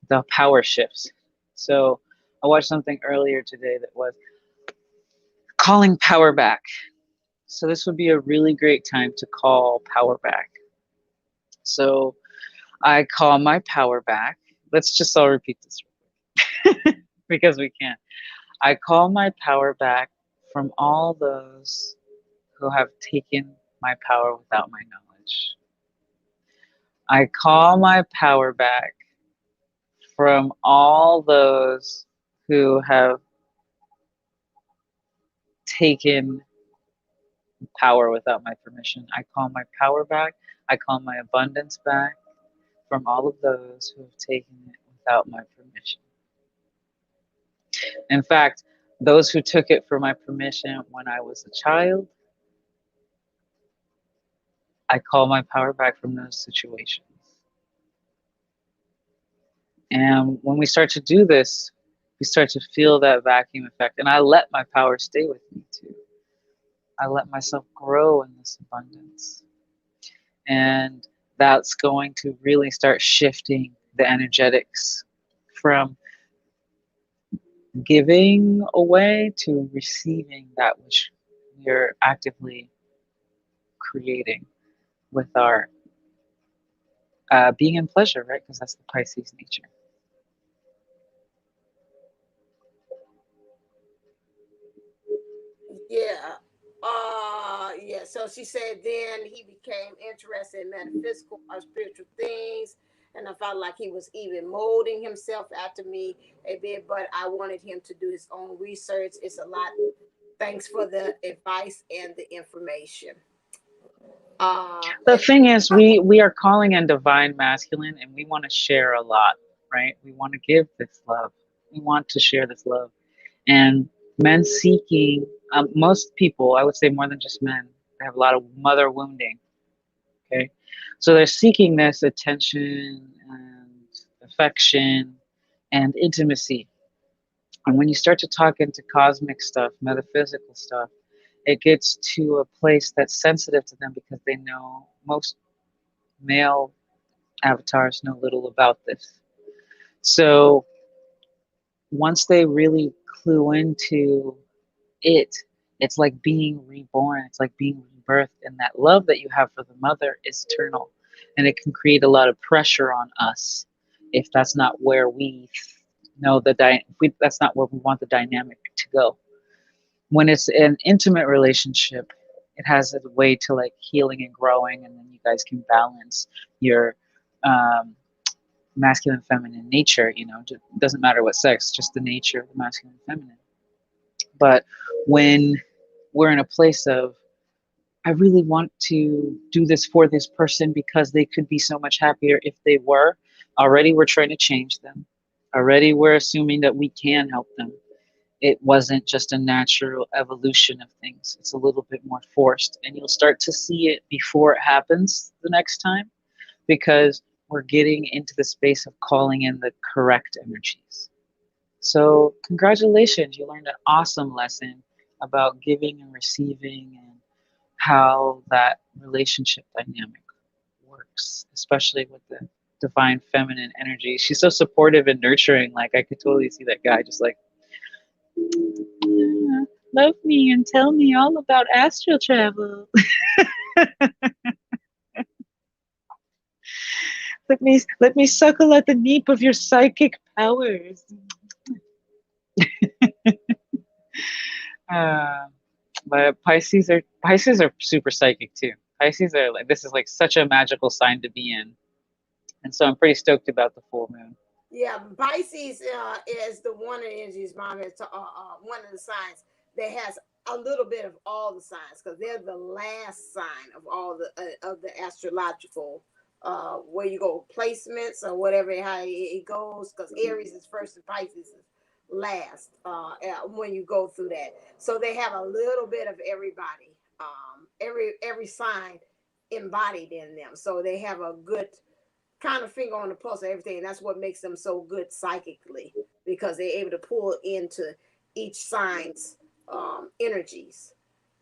the power shifts. So I watched something earlier today that was calling power back. So this would be a really great time to call power back. So I call my power back. Let's just all repeat this because we can. I call my power back from all those who have taken my power without my knowledge. I call my power back from all those who have taken power without my permission. I call my power back. I call my abundance back from all of those who have taken it without my permission. In fact, those who took it for my permission when I was a child, I call my power back from those situations. And when we start to do this, we start to feel that vacuum effect. And I let my power stay with me too. I let myself grow in this abundance. And that's going to really start shifting the energetics from giving away to receiving that which we're actively creating with our being in pleasure, right? Because that's the Pisces nature. Yeah. Yeah. So she said then he became interested in metaphysical or spiritual things. And I felt like he was even molding himself after me a bit, but I wanted him to do his own research. It's a lot. Thanks for the advice and the information. The And thing is, we are calling in divine masculine, and we want to share a lot, right? We want to give this love. We want to share this love, and men seeking, most people, I would say more than just men, they have a lot of mother wounding. Okay, so they're seeking this attention and affection and intimacy. And when you start to talk into cosmic stuff, metaphysical stuff, it gets to a place that's sensitive to them because they know most male avatars know little about this. So once they really clue into it, it's like being reborn, it's like being rebirthed, and that love that you have for the mother is eternal. And it can create a lot of pressure on us if that's not where we know that's not where we want the dynamic to go. When it's an intimate relationship, it has a way to like healing and growing, and then you guys can balance your um, masculine feminine nature. It doesn't matter what sex, just the nature of the masculine and feminine. But when we're in a place of, I really want to do this for this person because they could be so much happier if they were, already we're trying to change them, already we're assuming that we can help them. It wasn't just a natural evolution of things, it's a little bit more forced, and you'll start to see it before it happens the next time, because we're getting into the space of calling in the correct energies. So, congratulations, you learned an awesome lesson about giving and receiving and how that relationship dynamic works, especially with the divine feminine energy. She's so supportive and nurturing. Like, I could totally see that guy just like, "Yeah, love me and tell me all about astral travel. Let me suckle at the nape of your psychic powers." Uh, but Pisces are super psychic too. Pisces are like, this is like such a magical sign to be in, and so I'm pretty stoked about the full moon. Yeah, Pisces is the one of the energies, mom. It's one of the signs that has a little bit of all the signs because they're the last sign of all of the astrological where you go placements or whatever how it goes. Because Aries is first and Pisces is last when you go through that. So they have a little bit of everybody, every sign embodied in them. So they have a good kind of finger on the pulse of everything. And that's what makes them so good psychically because they're able to pull into each sign's energies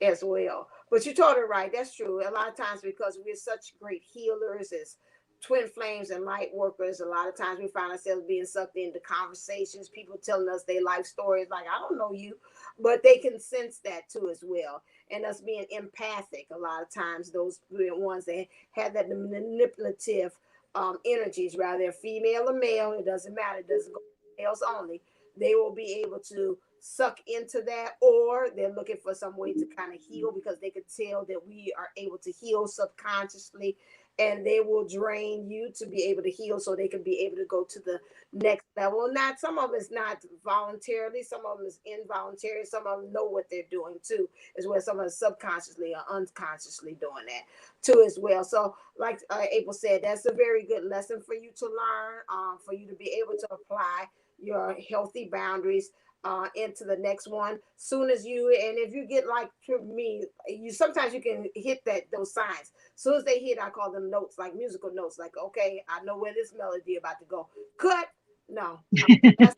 as well. But you told her right. That's true. A lot of times because we're such great healers as twin flames and light workers, a lot of times we find ourselves being sucked into conversations, people telling us their life stories like, I don't know you, but they can sense that too as well. And us being empathic, a lot of times those ones that have that manipulative energies, rather they're female or male, it doesn't matter, it doesn't go males only. They will be able to suck into that, or they're looking for some way to kind of heal because they could tell that we are able to heal subconsciously, and they will drain you to be able to heal so they can be able to go to the next level. Not some of it's not voluntarily, some of them is involuntary, some of them know what they're doing too, as well. Some of them subconsciously or unconsciously doing that too as well. So like April said, that's a very good lesson for you to learn, for you to be able to apply your healthy boundaries into the next one. Soon as you, and if you get like to me, you sometimes you can hit that those signs. Soon as they hit, I call them notes, like musical notes. Like, okay, I know where this melody about to go. Cut. No, that's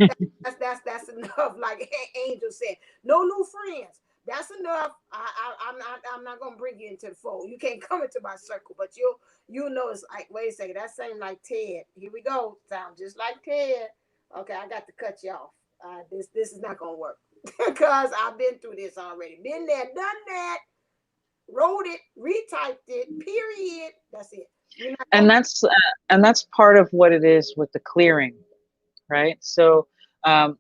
that's enough. Like Angel said, no new friends. That's enough. I'm not gonna bring you into the fold. You can't come into my circle, but you'll know it's like, wait a second, that same like Ted. Here we go. Sound just like Ted. Okay, I got to cut you off. This is not gonna work because I've been through this already. Been there, done that, wrote it, retyped it. Period. That's it. We're not And gonna. that's part of what it is with the clearing, right? So,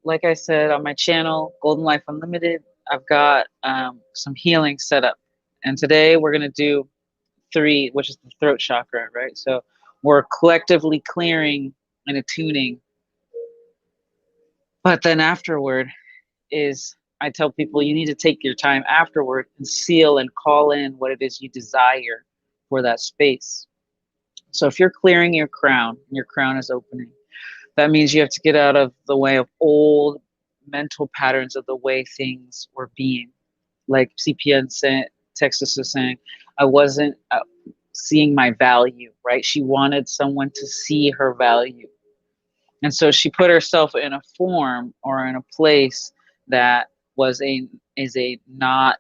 like I said on my channel, Golden Life Unlimited, I've got some healing set up, and today we're gonna do three, which is the throat chakra, right? So we're collectively clearing and attuning, but then afterward is I tell people you need to take your time afterward and seal and call in what it is you desire for that space. So if you're clearing your crown and your crown is opening, that means you have to get out of the way of old mental patterns of the way things were being. Like CPN sent, Texas is saying, I wasn't seeing my value, right? She wanted someone to see her value. And so she put herself in a form or in a place that was a is a not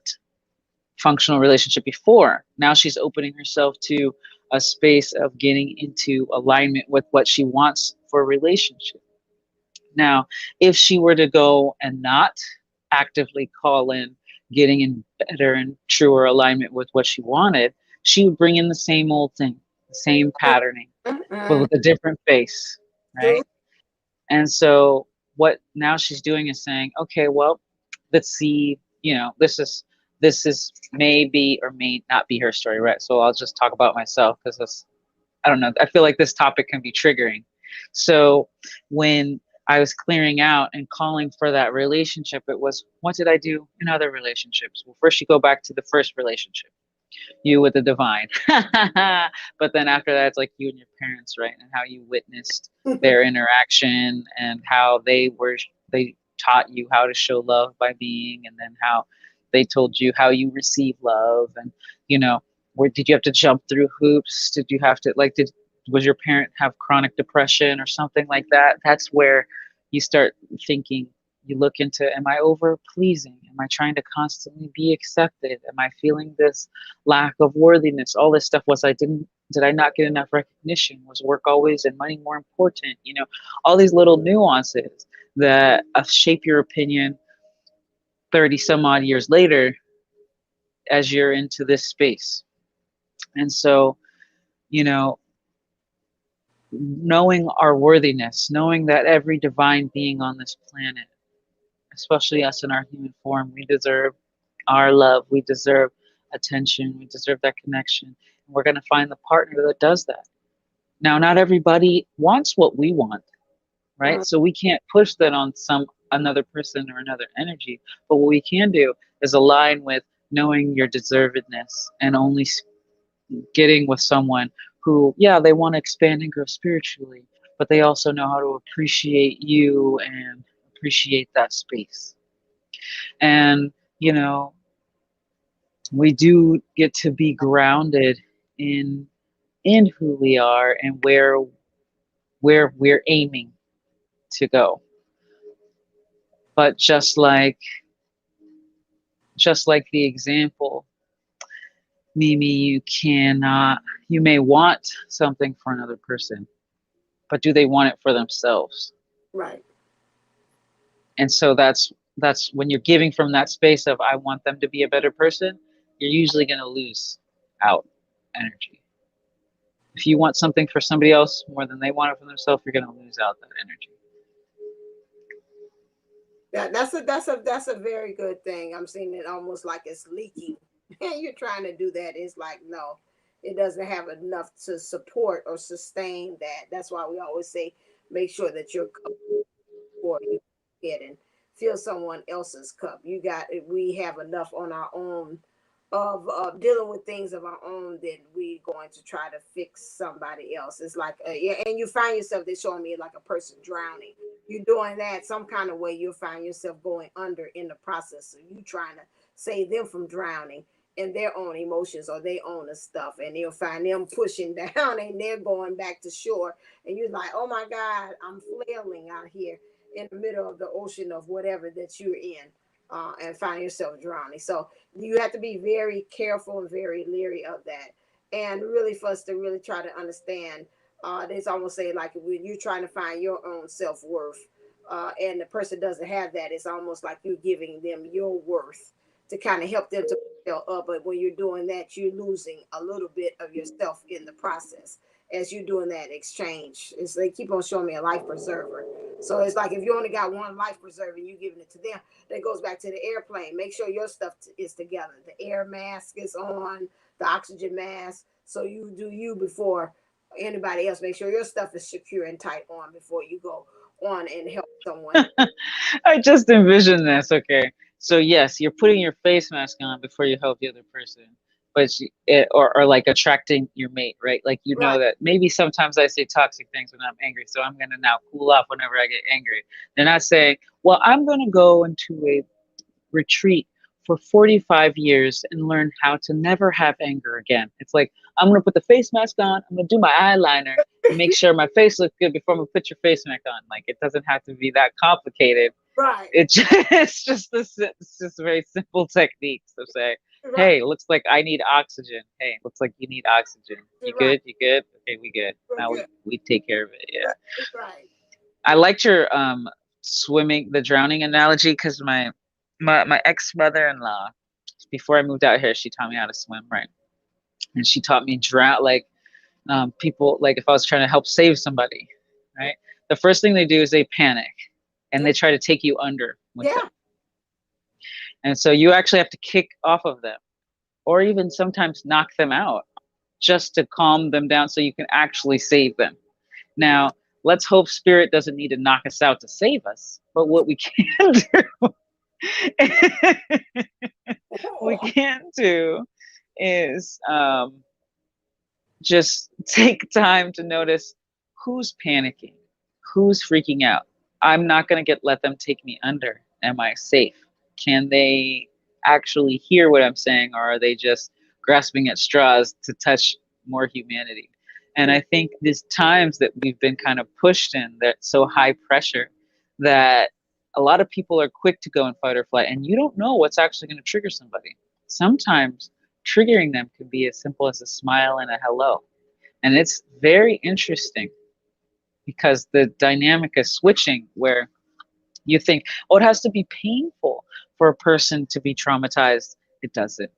functional relationship before. Now she's opening herself to a space of getting into alignment with what she wants for a relationship. Now, if she were to go and not actively call in getting in better and truer alignment with what she wanted, she would bring in the same old thing, the same patterning, but Mm-mm. with a different face, True. right? And so what now she's doing is saying, okay, well, let's see, this is maybe or may not be her story, right? So I'll just talk about myself because this, I don't know, I feel like this topic can be triggering. So when I was clearing out and calling for that relationship, it was, what did I do in other relationships? Well, first you go back to the first relationship, you with the divine. But then after that, it's like you and your parents, right? And how you witnessed their interaction and how they taught you how to show love by being, and then how they told you how you receive love. And, where did you have to jump through hoops? Did you have to, like, was your parent have chronic depression or something like that? That's where you start thinking, you look into, am I over pleasing? Am I trying to constantly be accepted? Am I feeling this lack of worthiness? All this stuff, did I not get enough recognition? Was work always and money more important? All these little nuances that shape your opinion 30 some odd years later as you're into this space. And so, you know, knowing our worthiness, knowing that every divine being on this planet, especially us in our human form, we deserve our love, we deserve attention, we deserve that connection. And we're going to find the partner that does that. Now, not everybody wants what we want, right? So we can't push that on some another person or another energy. But what we can do is align with knowing your deservedness and only getting with someone who, yeah, they want to expand and grow spiritually, but they also know how to appreciate you and appreciate that space. And, you know, we do get to be grounded in who we are and where we're aiming to go. But just like the example, Mimi, you may want something for another person, but do they want it for themselves? Right. And so that's when you're giving from that space of I want them to be a better person, you're usually going to lose out energy. If you want something for somebody else more than they want it for themselves, you're going to lose out that energy. That's a very good thing. I'm seeing it almost like it's leaking. And you're trying to do that. It's like, no, it doesn't have enough to support or sustain that. That's why we always say make sure that your cup before you get and fill someone else's cup. We have enough on our own of dealing with things of our own that we're going to try to fix somebody else. It's like, yeah, and you find yourself, they're showing me like a person drowning. You're doing that some kind of way, you'll find yourself going under in the process. So you trying to save them from drowning in their own emotions or their own stuff. And you'll find them pushing down and they're going back to shore. And you're like, oh my God, I'm flailing out here in the middle of the ocean of whatever that you're in. And find yourself drowning. So you have to be very careful and very leery of that. And really, for us to really try to understand, it's almost say like when you're trying to find your own self worth, and the person doesn't have that, it's almost like you're giving them your worth to kind of help them to fill up. But when you're doing that, you're losing a little bit of yourself in the process as you're doing that exchange. It's they keep on showing me a life preserver. So it's like if you only got one life preserver, you giving it to them. That goes back to the airplane. Make sure your stuff is together. The air mask is on, the oxygen mask. So you do you before anybody else. Make sure your stuff is secure and tight on before you go on and help someone. I just envision this. Okay, so yes, you're putting your face mask on before you help the other person, but or like attracting your mate, right? Like you know Right. that maybe sometimes I say toxic things when I'm angry, so I'm gonna now cool off whenever I get angry. They're not saying, "Well, I'm gonna go into a retreat for 45 years and learn how to never have anger again." It's like, I'm going to put the face mask on, I'm going to do my eyeliner and make sure my face looks good before I'm going to put your face mask on. Like, it doesn't have to be that complicated. Right. It's just it's just very simple techniques of saying, Right. hey, looks like I need oxygen. Hey, looks like you need oxygen. You Right. good? You good? Okay, we good. We're Now good. we take care of it. Yeah. Right. I liked your swimming, the drowning analogy, because my ex mother in law, before I moved out here, she taught me how to swim, right? And she taught me drown like people like if I was trying to help save somebody, right? The first thing they do is they panic and they try to take you under with them, Yeah. and so you actually have to kick off of them, or even sometimes knock them out, just to calm them down so you can actually save them. Now, let's hope spirit doesn't need to knock us out to save us. But what we can do, we can do is just take time to notice who's panicking, who's freaking out. I'm not going to get let them take me under. Am I safe? Can they actually hear what I'm saying, or are they just grasping at straws to touch more humanity? And I think these times that we've been kind of pushed in, that so high pressure, that a lot of people are quick to go in fight or flight, and you don't know what's actually going to trigger somebody. Sometimes triggering them can be as simple as a smile and a hello. And it's very interesting because the dynamic is switching where you think, oh, it has to be painful for a person to be traumatized. It doesn't.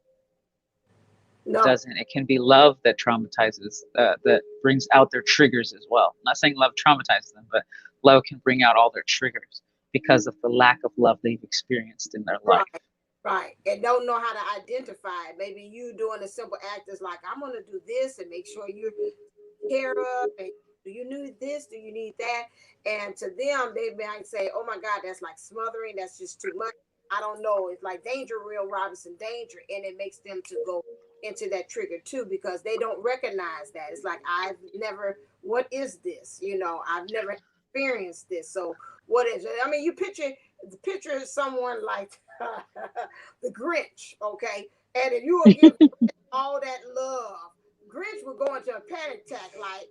It No. doesn't. It can be love that traumatizes, that brings out their triggers as well. I'm not saying love traumatizes them, but love can bring out all their triggers because of the lack of love they've experienced in their life. Right. Right. And don't know how to identify it. Maybe you doing a simple act is like, I'm gonna do this and make sure you're care of. Do you need this? Do you need that? And to them, they might say, "Oh my God, that's like smothering. That's just too much." I don't know. It's like danger, real Robinson danger, and it makes them to go into that trigger too because they don't recognize that. It's like I've never. What is this? I've never experienced this. So what is it? I mean, you picture someone like the Grinch, okay? And if you will give all that love, Grinch would go into a panic attack, like,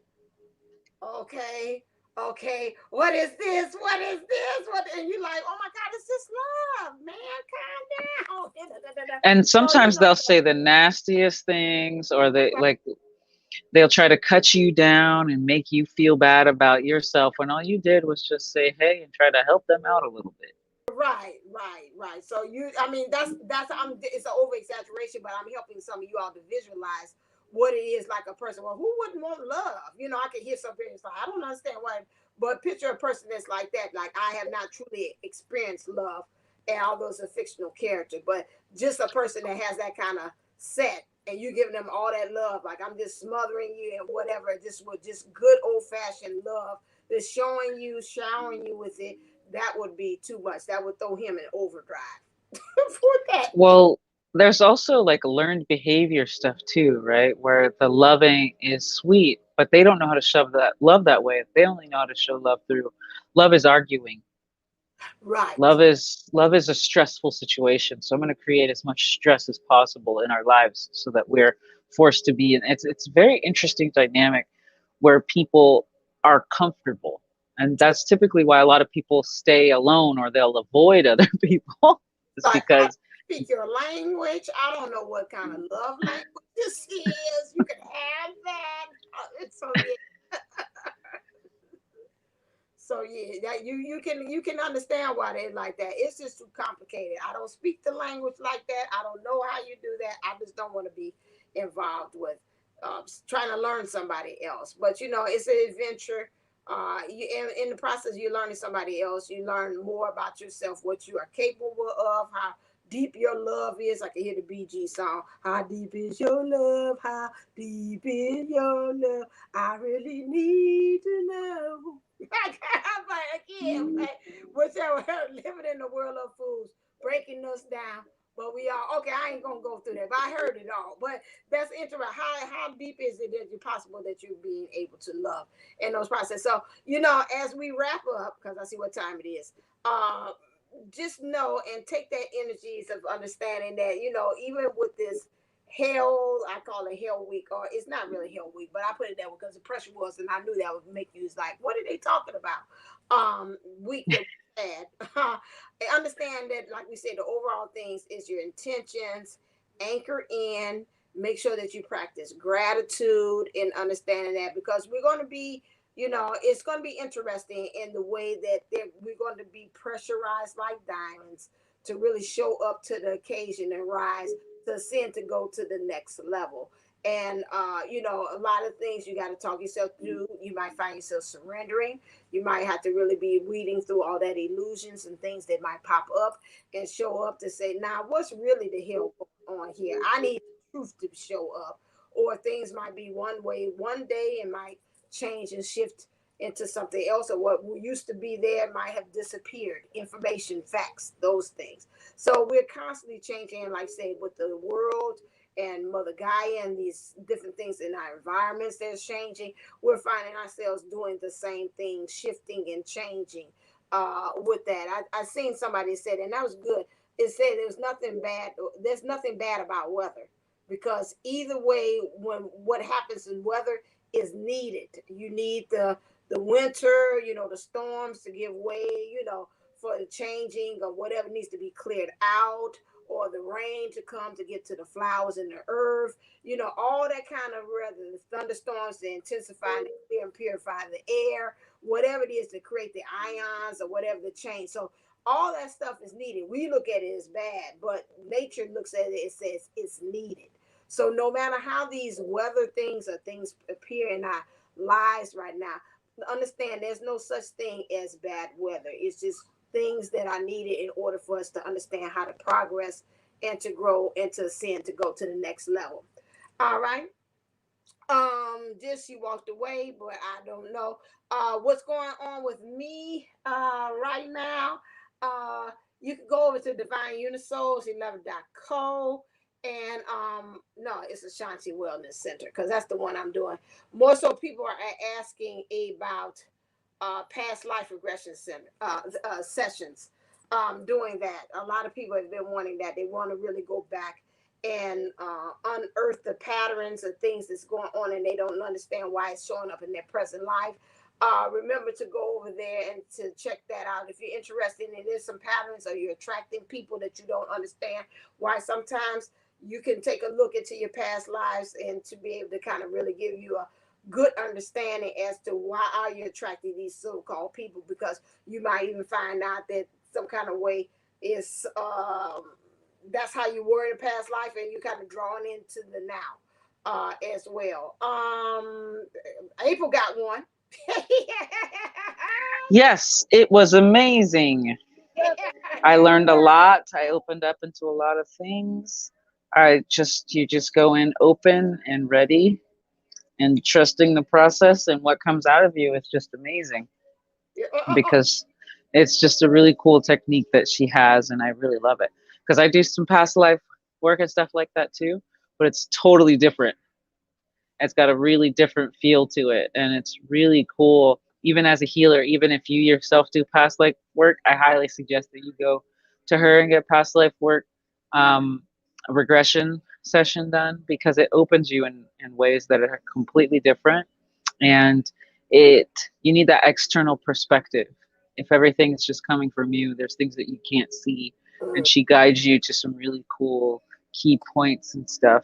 okay, okay, what is this? What is this? What? And you're like, oh my God, it's just love, man, calm down. And So sometimes they'll say the nastiest things, or they like they'll try to cut you down and make you feel bad about yourself when all you did was just say hey and try to help them out a little bit. right. So I mean, it's an over exaggeration, but I'm helping some of you all to visualize what it is like a person. Well, who wouldn't want love? I can hear some parents like, I don't understand why, but picture a person that's like that. Like, I have not truly experienced love, and although it's a fictional character, but just a person that has that kind of set, and you giving them all that love, like I'm just smothering you and whatever, just with just good old fashioned love, just showing you, showering you with it. That would be too much. That would throw him in overdrive for that. Well, there's also like learned behavior stuff too, right? Where the loving is sweet, but they don't know how to shove that love that way. They only know how to show love through love is arguing. Right. Love is a stressful situation. So I'm going to create as much stress as possible in our lives so that we're forced to be in it's a very interesting dynamic where people are comfortable. And that's typically why a lot of people stay alone or they'll avoid other people. It's Like, I because speak your language. I don't know what kind of love language this is. You can have that. So yeah. So yeah, that you can understand why they like that. It's just too complicated. I don't speak the language like that. I don't know how you do that. I just don't want to be involved with trying to learn somebody else. But it's an adventure. In the process, you're learning somebody else. You learn more about yourself, what you are capable of, how deep your love is. I can hear the BG song. How deep is your love? How deep is your love? I really need to know. I'm like, again, like, which we're living in the world of fools, breaking us down. But we are okay. I ain't gonna go through that, but I heard it all. But that's interesting. How deep is it that it's possible that you're being able to love in those processes? So as we wrap up, because I see what time it is. Just know and take that energies of understanding that even with this hell, I call it hell week, or it's not really hell week, but I put it that way because the pressure was, and I knew that would make you like, what are they talking about? Week that we had. And understand that, like we said, the overall things is your intentions, anchor in, make sure that you practice gratitude and understanding that, because we're going to be, it's going to be interesting in the way that we're going to be pressurized like diamonds to really show up to the occasion and rise to ascend to go to the next level. And a lot of things you got to talk yourself through. You might find yourself surrendering. You might have to really be weeding through all that illusions and things that might pop up and show up to say, now what's really the hell going on here? I need the truth to show up. Or things might be one way one day and might change and shift into something else, or what used to be there might have disappeared. Information, facts, those things. So we're constantly changing, like I say, with the world and Mother Gaia and these different things in our environments that's changing. We're finding ourselves doing the same thing, shifting and changing with that. I seen somebody said, and that was good. It said there's nothing bad. There's nothing bad about weather, because either way, when what happens in weather is needed. You need the winter, the storms to give way, for the changing of whatever needs to be cleared out, or the rain to come to get to the flowers and the earth, all that kind of weather, the thunderstorms to intensify and clear and purify the air, whatever it is to create the ions or whatever the change. So all that stuff is needed. We look at it as bad, but nature looks at it, it says it's needed. So no matter how these weather things or things appear in our lives right now, understand there's no such thing as bad weather. It's just things that are needed in order for us to understand how to progress and to grow and to ascend to go to the next level. All right. Just she walked away, but I don't know what's going on with me right now. You can go over to Divine Unisouls 11.co, and no, it's Ashanti Wellness Center because that's the one I'm doing. More so, people are asking about past life regression center sessions. Doing that, a lot of people have been wanting that. They want to really go back and unearth the patterns of things that's going on, and they don't understand why it's showing up in their present life. Remember to go over there and to check that out if you're interested. And there's some patterns, or you're attracting people that you don't understand why. Sometimes you can take a look into your past lives and to be able to kind of really give you a good understanding as to why are you attracting these so-called people, because you might even find out that some kind of way is that's how you were in a past life, and you're kind of drawn into the now as well. April got one. Yes, it was amazing. I learned a lot. I opened up into a lot of things. You just go in open and ready and trusting the process, and what comes out of you is just amazing because it's just a really cool technique that she has, and I really love it because I do some past life work and stuff like that too, but it's totally different. It's got a really different feel to it, and it's really cool. Even as a healer, even if you yourself do past life work, I highly suggest that you go to her and get past life work, a regression session done, because it opens you in ways that are completely different. And it you need that external perspective. If everything is just coming from you, there's things that you can't see, and she guides you to some really cool key points and stuff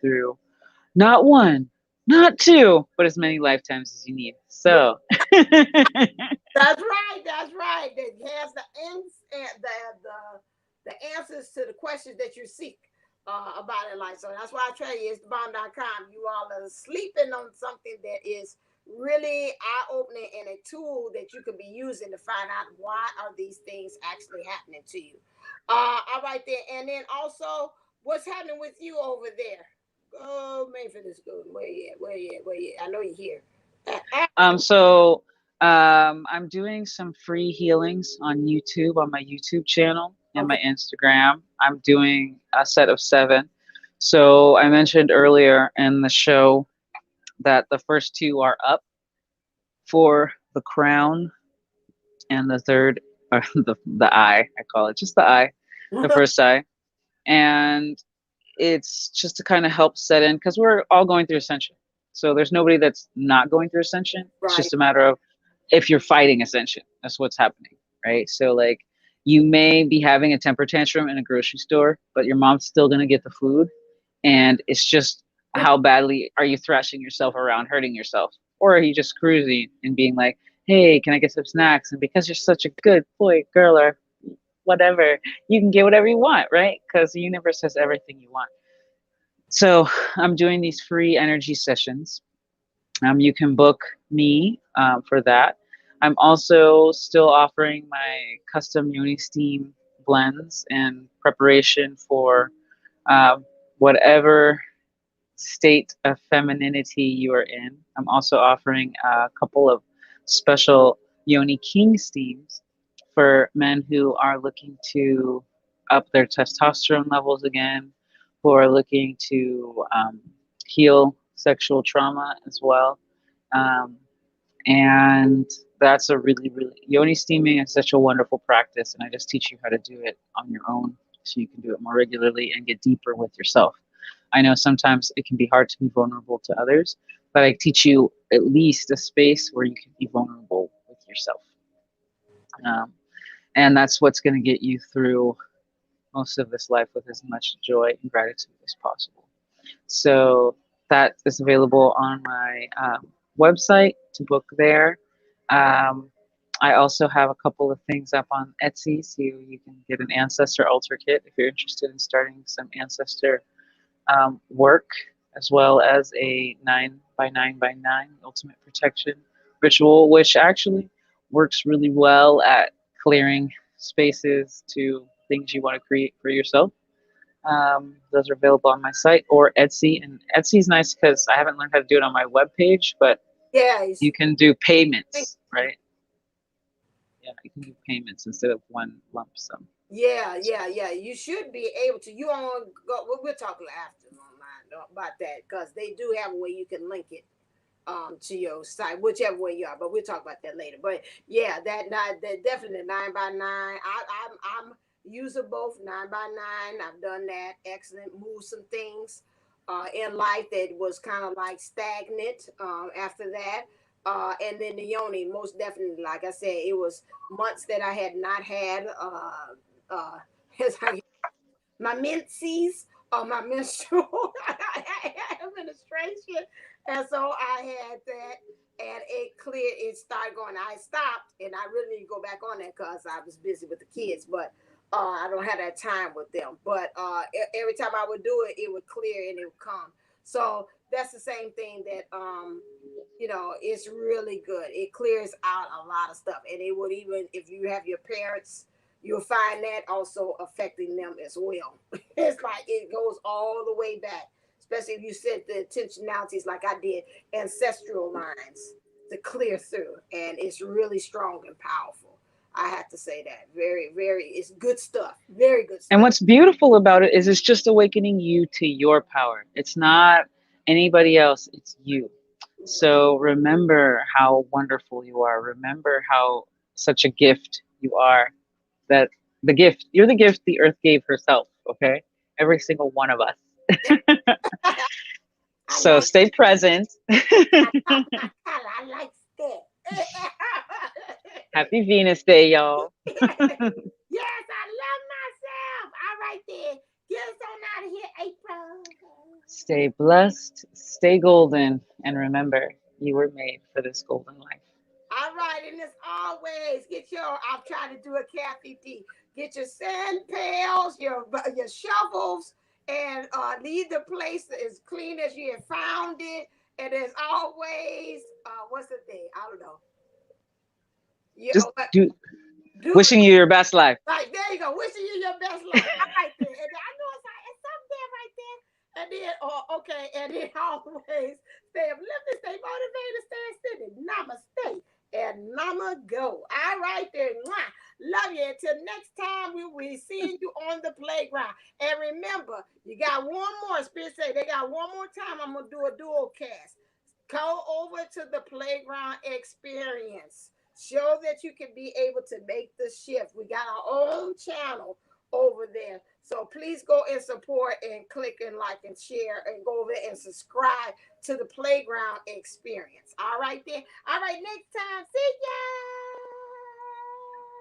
through not one, not two, but as many lifetimes as you need. Yeah, So, that's right. That's right. That has the answers to the questions that you seek about in life. So that's why I tell you, it's thebomb.com. You all are sleeping on something that is really eye opening and a tool that you could be using to find out why are these things actually happening to you. All right there, and then also what's happening with you over there. Oh, Mayfield is good. Where you at? Where you at? Where you at? I know you're here. so I'm doing some free healings on YouTube, on my YouTube channel and Okay. my Instagram. I'm doing a set of 7. So I mentioned earlier in the show that the first 2 are up for the crown, and the third, or the eye, I call it just the eye, the first eye. And it's just to kind of help set in, because we're all going through ascension. So there's nobody that's not going through ascension. It's Right. just a matter of if you're fighting ascension. That's what's happening, right? So like you may be having a temper tantrum in a grocery store, but your mom's still going to get the food, and it's just how badly are you thrashing yourself around, hurting yourself, or are you just cruising and being like, hey, can I get some snacks? And because you're such a good boy, girl, or whatever, you can get whatever you want, right? Because the universe has everything you want. So I'm doing these free energy sessions. You can book me for that. I'm also still offering my custom Yoni Steam blends in preparation for whatever state of femininity you are in. I'm also offering a couple of special Yoni King steams for men who are looking to up their testosterone levels again, who are looking to heal sexual trauma as well. Um, and that's a really, really, Yoni steaming is such a wonderful practice. And I just teach you how to do it on your own so you can do it more regularly and get deeper with yourself. I know sometimes it can be hard to be vulnerable to others, but I teach you at least a space where you can be vulnerable with yourself. Um, and that's what's going to get you through most of this life with as much joy and gratitude as possible. So that is available on my website to book there. Um, I also have a couple of things up on Etsy, so you can get an ancestor altar kit if you're interested in starting some ancestor work, as well as a 9 by 9 by 9 ultimate protection ritual, which actually works really well at clearing spaces to things you want to create for yourself. Those are available on my site or Etsy. And Etsy's nice because I haven't learned how to do it on my webpage, but Yes. you can do payments, right? Yeah, you can do payments instead of one lump sum. Yeah, So, yeah, yeah. You should be able to. You on go? We'll talk after online about that because they do have a way you can link it to your site, whichever way you are. But we'll talk about that later. But yeah, that definitely 9x9. I'm user both 9x9. I've done that. Excellent. Moved some things in life that was kind of like stagnant after that. And then the yoni, most definitely, like I said, it was months that I had not had it's like my menses or my menstrual administration. And so I had that and it cleared, it started going. I stopped and I really need to go back on that because I was busy with the kids, but I don't have that time with them. But every time I would do it, it would clear and it would come. So that's the same thing that it's really good. It clears out a lot of stuff. And it would, even if you have your parents, you'll find that also affecting them as well. It's like it goes all the way back, especially if you set the intentionalities like I did, ancestral lines to clear through. And it's really strong and powerful. I have to say that. Very, very, it's good stuff. Very good and stuff. what's beautiful about it is it's just awakening you to your power. It's not anybody else, it's you. So remember how wonderful you are. Remember how such a gift you are. That the gift, you're the gift the earth gave herself, okay? Every single one of us. I So like stay present. I talk my color. I like that. Happy Venus Day, y'all. Yes, I love myself. All right then. Get us on out of here, April. Stay blessed, stay golden, and remember, you were made for this golden life. All right, and as always, get your. I'm trying to do a Kathy D. Get your sand pails, your shovels, and leave the place as clean as you have found it. And as always, what's the thing? I don't know. You Just but do do wishing you your best life. right there. You go. Wishing you your best life. All right then. And I know it's something there right there. And then, okay, and then always stay uplifted, stay motivated, stay extended. Namaste and nama go. All right there. Mwah. Love you. Until next time, we will be seeing you on the playground. And remember, you got one more. Spirit say they got one more time. I'm gonna do a dual cast. Go over to the playground experience. Show that you can be able to make the shift. We got our own channel over there. So please go and support and click and like and share and go over there and subscribe to the playground experience. All right then. All right, next time. See ya.